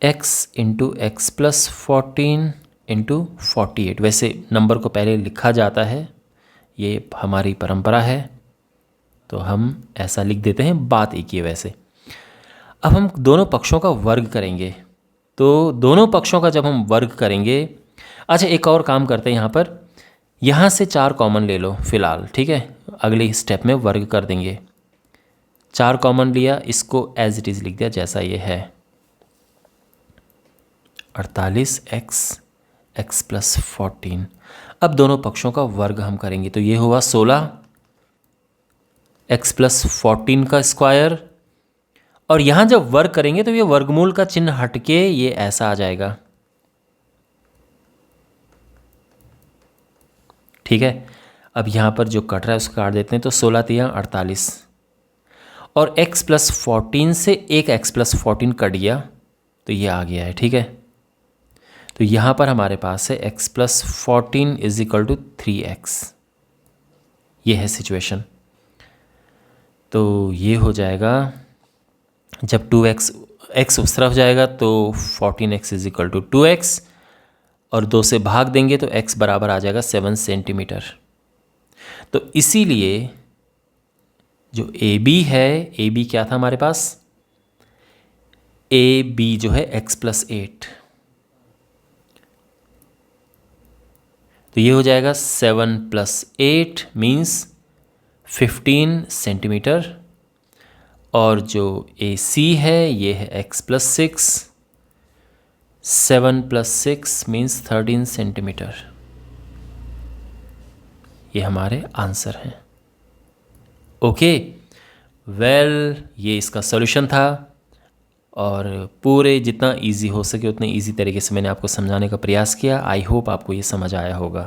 x into x plus 14 into 48। वैसे नंबर को पहले लिखा जाता है, ये हमारी परंपरा है, तो हम ऐसा लिख देते हैं, बात एक ही है वैसे। अब हम दोनों पक्षों का वर्ग करेंगे। तो दोनों पक्षों का जब हम वर्ग करेंगे, अच्छा एक और काम करते हैं, यहाँ से 4 कॉमन ले लो फिलहाल, ठीक है, अगले स्टेप में वर्ग कर देंगे। 4 कॉमन लिया, इसको एज इट इज़ लिख दिया जैसा ये है, 48x एक्स प्लस 14। अब दोनों पक्षों का वर्ग हम करेंगे, तो ये हुआ 16 x प्लस 14 का स्क्वायर, और यहाँ जब वर्ग करेंगे तो ये वर्गमूल का चिन्ह हटके ये ऐसा आ जाएगा। ठीक है, अब यहाँ पर जो कट रहा है उसको काट देते हैं, तो 16 तिया 48, और x प्लस 14 से एक x प्लस 14 कट गया, तो ये आ गया है। ठीक है, तो यहाँ पर हमारे पास है x plus 14 is equal to 3x, ये है सिचुएशन। तो ये हो जाएगा, जब 2x उस तरफ जाएगा तो 14x is equal to 2x, और 2 से भाग देंगे तो x बराबर आ जाएगा 7 सेंटीमीटर। तो इसीलिए जो AB है, AB क्या था हमारे पास, AB जो है x प्लस 8, तो ये हो जाएगा 7 प्लस 8 मीन्स 15 सेंटीमीटर, और जो AC है ये है x plus 6, 7 plus 6 means 13 centimetre. ये हमारे आंसर हैं। ओके, वेल ये इसका सॉल्यूशन था, और पूरे जितना इजी हो सके उतने इजी तरीके से मैंने आपको समझाने का प्रयास किया। आई होप आपको ये समझ आया होगा।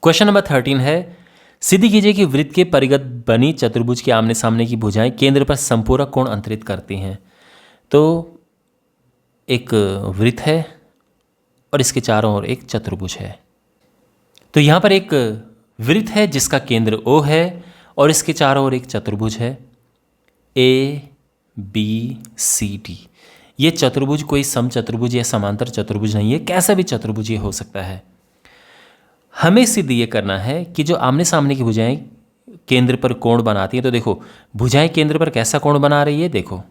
क्वेश्चन नंबर 13 है, सिद्ध कीजिए कि वृत्त के परिगत बनी चतुर्भुज के आमने सामने की भुजाएं केंद्र पर संपूरक कोण अंतरित करती हैं। तो एक वृत्त है और इसके चारों ओर एक चतुर्भुज है। तो यहाँ पर एक वृत्त है जिसका केंद्र O है और इसके चारों ओर एक चतुर्भुज है ABCD। ये चतुर्भुज कोई समचतुर्भुज या समांतर चतुर्भुज नहीं है, कैसा भी चतुर्भुज ये हो सकता है। हमें सिद्ध ये करना है कि जो आमने सामने की भुजाएं केंद्र पर कोण बनाती हैं, तो देखो भुजाएं केंद्र पर कैसा कोण बना रही है, देखो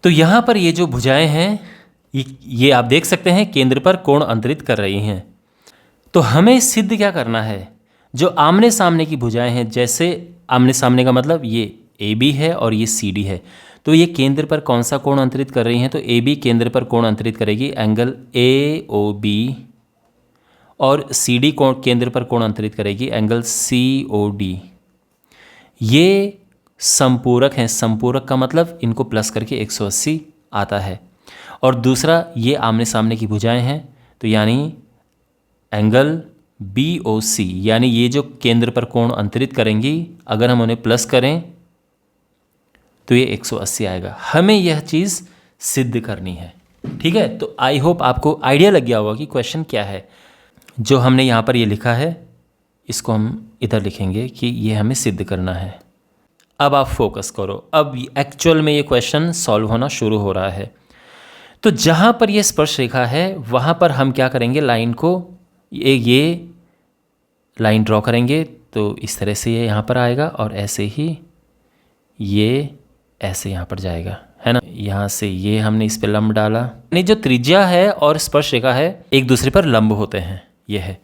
तो यहां पर ये जो भुजाएं हैं ये आप देख सकते हैं केंद्र पर कोण अंतरित कर रही हैं। तो हमें सिद्ध क्या करना है, जो आमने सामने की भुजाएं हैं, जैसे आमने सामने का मतलब ये AB है और ये CD है, तो ये केंद्र पर कौन सा कोण अंतरित कर रही हैं, तो AB केंद्र पर कोण अंतरित करेगी एंगल AOB, और CD कोण केंद्र पर कोण अंतरित करेगी एंगल COD। ये संपूरक हैं, संपूरक का मतलब इनको प्लस करके 180 आता है। और दूसरा ये आमने सामने की भुजाएं हैं, तो यानी एंगल BOC, यानी ये जो केंद्र पर कोण अंतरित करेंगी, अगर हम उन्हें प्लस करें तो ये 180 आएगा। हमें यह चीज़ सिद्ध करनी है। ठीक है, तो आई होप आपको आइडिया लग गया होगा कि क्वेश्चन क्या है। जो हमने यहाँ पर ये लिखा है इसको हम इधर लिखेंगे कि ये हमें सिद्ध करना है। अब आप फोकस करो, अब एक्चुअल में ये क्वेश्चन सॉल्व होना शुरू हो रहा है। तो जहाँ पर ये स्पर्श रेखा है वहाँ पर हम क्या करेंगे, लाइन को ये लाइन ड्रॉ करेंगे, तो इस तरह से ये यहाँ पर आएगा और ऐसे ही ये ऐसे यहाँ पर जाएगा, है ना। यहाँ से ये हमने इस पे लंब डाला, यानी जो त्रिज्या है और स्पर्श रेखा है एक दूसरे पर लंब होते हैं, ये है।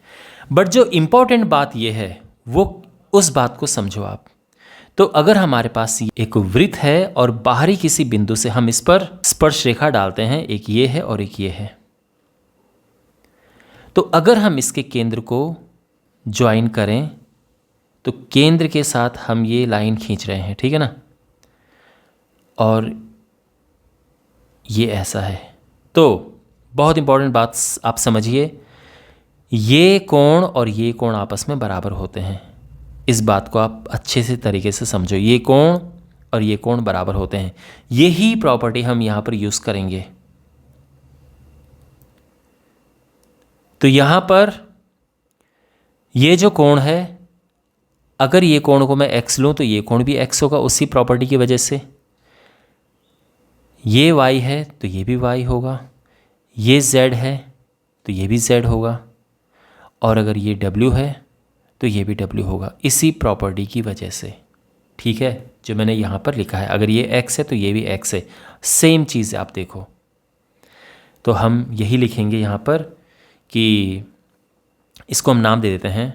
बट जो इम्पोर्टेंट बात ये है वो उस बात को समझो आप। तो अगर हमारे पास एक वृत्त है और बाहरी किसी बिंदु से हम इस पर स्पर्श रेखा डालते हैं, एक ये है और एक ये है, तो अगर हम इसके केंद्र को ज्वाइन करें तो केंद्र के साथ हम ये लाइन खींच रहे हैं, ठीक है ना, और ये ऐसा है। तो बहुत इंपॉर्टेंट बात आप समझिए, ये कोण और ये कोण आपस में बराबर होते हैं। इस बात को आप अच्छे से तरीके से समझो, ये कोण और ये कोण बराबर होते हैं। यही प्रॉपर्टी हम यहाँ पर यूज़ करेंगे। तो यहाँ पर ये जो कोण है, अगर ये कोण को मैं x लूँ तो ये कोण भी x होगा उसी प्रॉपर्टी की वजह से। ये y है तो ये भी y होगा, ये z है तो ये भी z होगा, और अगर ये w है तो ये भी w होगा, इसी प्रॉपर्टी की वजह से। ठीक है, जो मैंने यहाँ पर लिखा है, अगर ये x है तो ये भी x है, सेम चीज़ आप देखो। तो हम यही लिखेंगे यहाँ पर कि इसको हम नाम दे देते हैं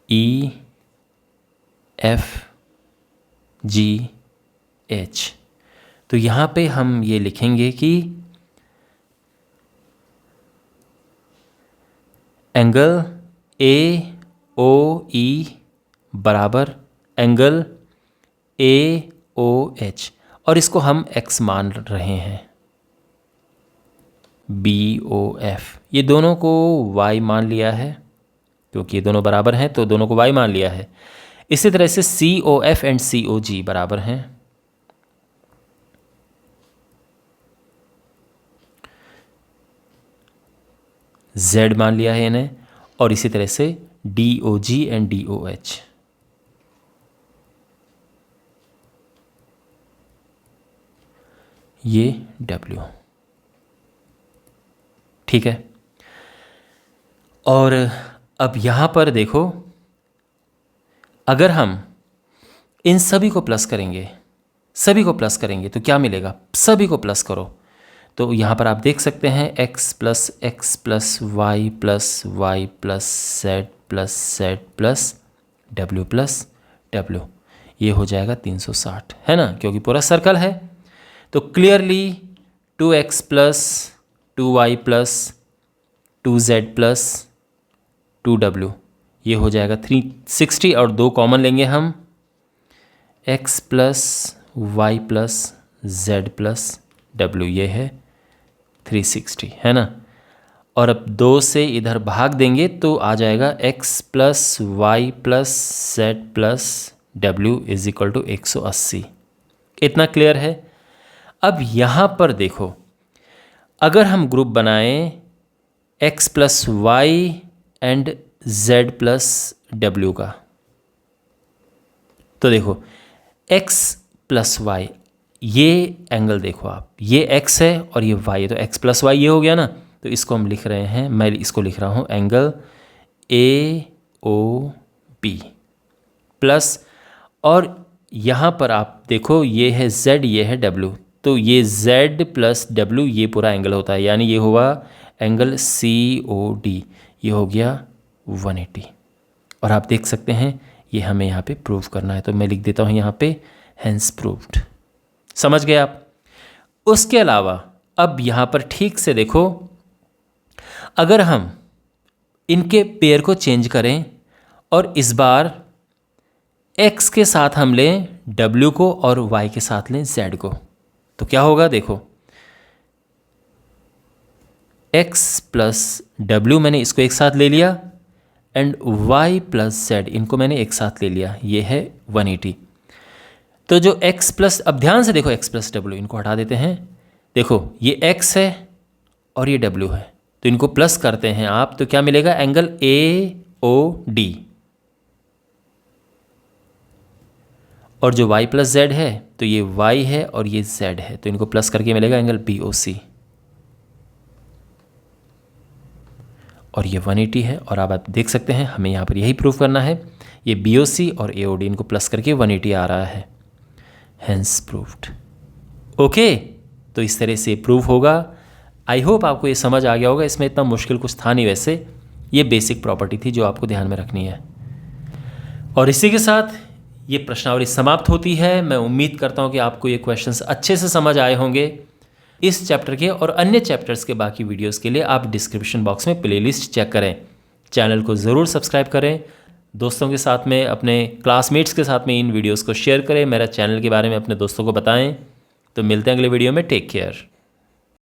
E F G H। तो यहाँ पे हम ये लिखेंगे कि एंगल ए ओ ई बराबर एंगल ए ओ एच, और इसको हम x मान रहे हैं, बी ओ एफ। ये दोनों को y मान लिया है क्योंकि ये दोनों बराबर हैं, तो दोनों को y मान लिया है। इसी तरह से सी ओ एफ एंड सी ओ जी बराबर हैं, z मान लिया है इन्हें, और इसी तरह से D O G and D O H. ये w, ठीक है। और अब यहाँ पर देखो, अगर हम इन सभी को प्लस करेंगे, सभी को प्लस करेंगे तो क्या मिलेगा, सभी को प्लस करो तो यहाँ पर आप देख सकते हैं x plus x plus y plus y plus z plus डब्ल्यू, ये हो जाएगा 360, है ना, क्योंकि पूरा सर्कल है। तो clearly 2x plus 2y plus 2z plus 2w, ये हो जाएगा 360, और 2 कॉमन लेंगे हम, x plus y plus z plus w, ये है 360, है ना। और अब 2 से इधर भाग देंगे तो आ जाएगा x plus y plus z plus w is equal to 180। इतना क्लियर है। अब यहाँ पर देखो, अगर हम ग्रुप बनाएं x plus y and z plus w का, तो देखो x प्लस वाई, ये एंगल देखो आप, ये x है और ये y है, तो x प्लस वाई ये हो गया ना, तो इसको हम लिख रहे हैं, मैं इसको लिख रहा हूँ angle A O B plus, और यहाँ पर आप देखो ये है z, ये है w, तो ये z प्लस w ये पूरा एंगल होता है, यानी ये हुआ एंगल सी ओ डी, ये हो गया 180। और आप देख सकते हैं ये हमें यहाँ पे प्रूव करना है, तो मैं लिख देता हूँ यहाँ पे हेंस प्रूव्ड। समझ गए आप। उसके अलावा अब यहाँ पर ठीक से देखो, अगर हम इनके पेयर को चेंज करें और इस बार x के साथ हम लें w को और y के साथ लें z को, तो क्या होगा देखो, x प्लस w मैंने इसको एक साथ ले लिया एंड y प्लस z इनको मैंने एक साथ ले लिया, ये है 180। तो जो x प्लस, अब ध्यान से देखो x प्लस w, इनको हटा देते हैं, देखो ये x है और ये w है, तो इनको प्लस करते हैं आप, तो क्या मिलेगा, एंगल ए ओ डी, और जो y प्लस z है तो ये y है और ये z है, तो इनको प्लस करके मिलेगा एंगल बी ओ सी, और ये 180 है। और अब आप देख सकते हैं हमें यहाँ पर यही प्रूव करना है, ये बी ओ सी और ए ओ डी इनको प्लस करके 180 आ रहा है, हेंस प्रूव्ड। ओके, तो इस तरह से प्रूव होगा। आई होप आपको ये समझ आ गया होगा, इसमें इतना मुश्किल कुछ था नहीं वैसे, ये बेसिक प्रॉपर्टी थी जो आपको ध्यान में रखनी है। और इसी के साथ ये प्रश्नावली समाप्त होती है। मैं उम्मीद करता हूँ कि आपको ये क्वेश्चंस अच्छे से समझ आए होंगे। इस चैप्टर के और अन्य चैप्टर्स के बाकी वीडियोस के लिए आप डिस्क्रिप्शन बॉक्स में प्लेलिस्ट चेक करें। चैनल को ज़रूर सब्सक्राइब करें, दोस्तों के साथ में, अपने क्लासमेट्स के साथ में इन वीडियोस को शेयर करें, मेरा चैनल के बारे में अपने दोस्तों को बताएं। तो मिलते हैं अगले वीडियो में। Take care.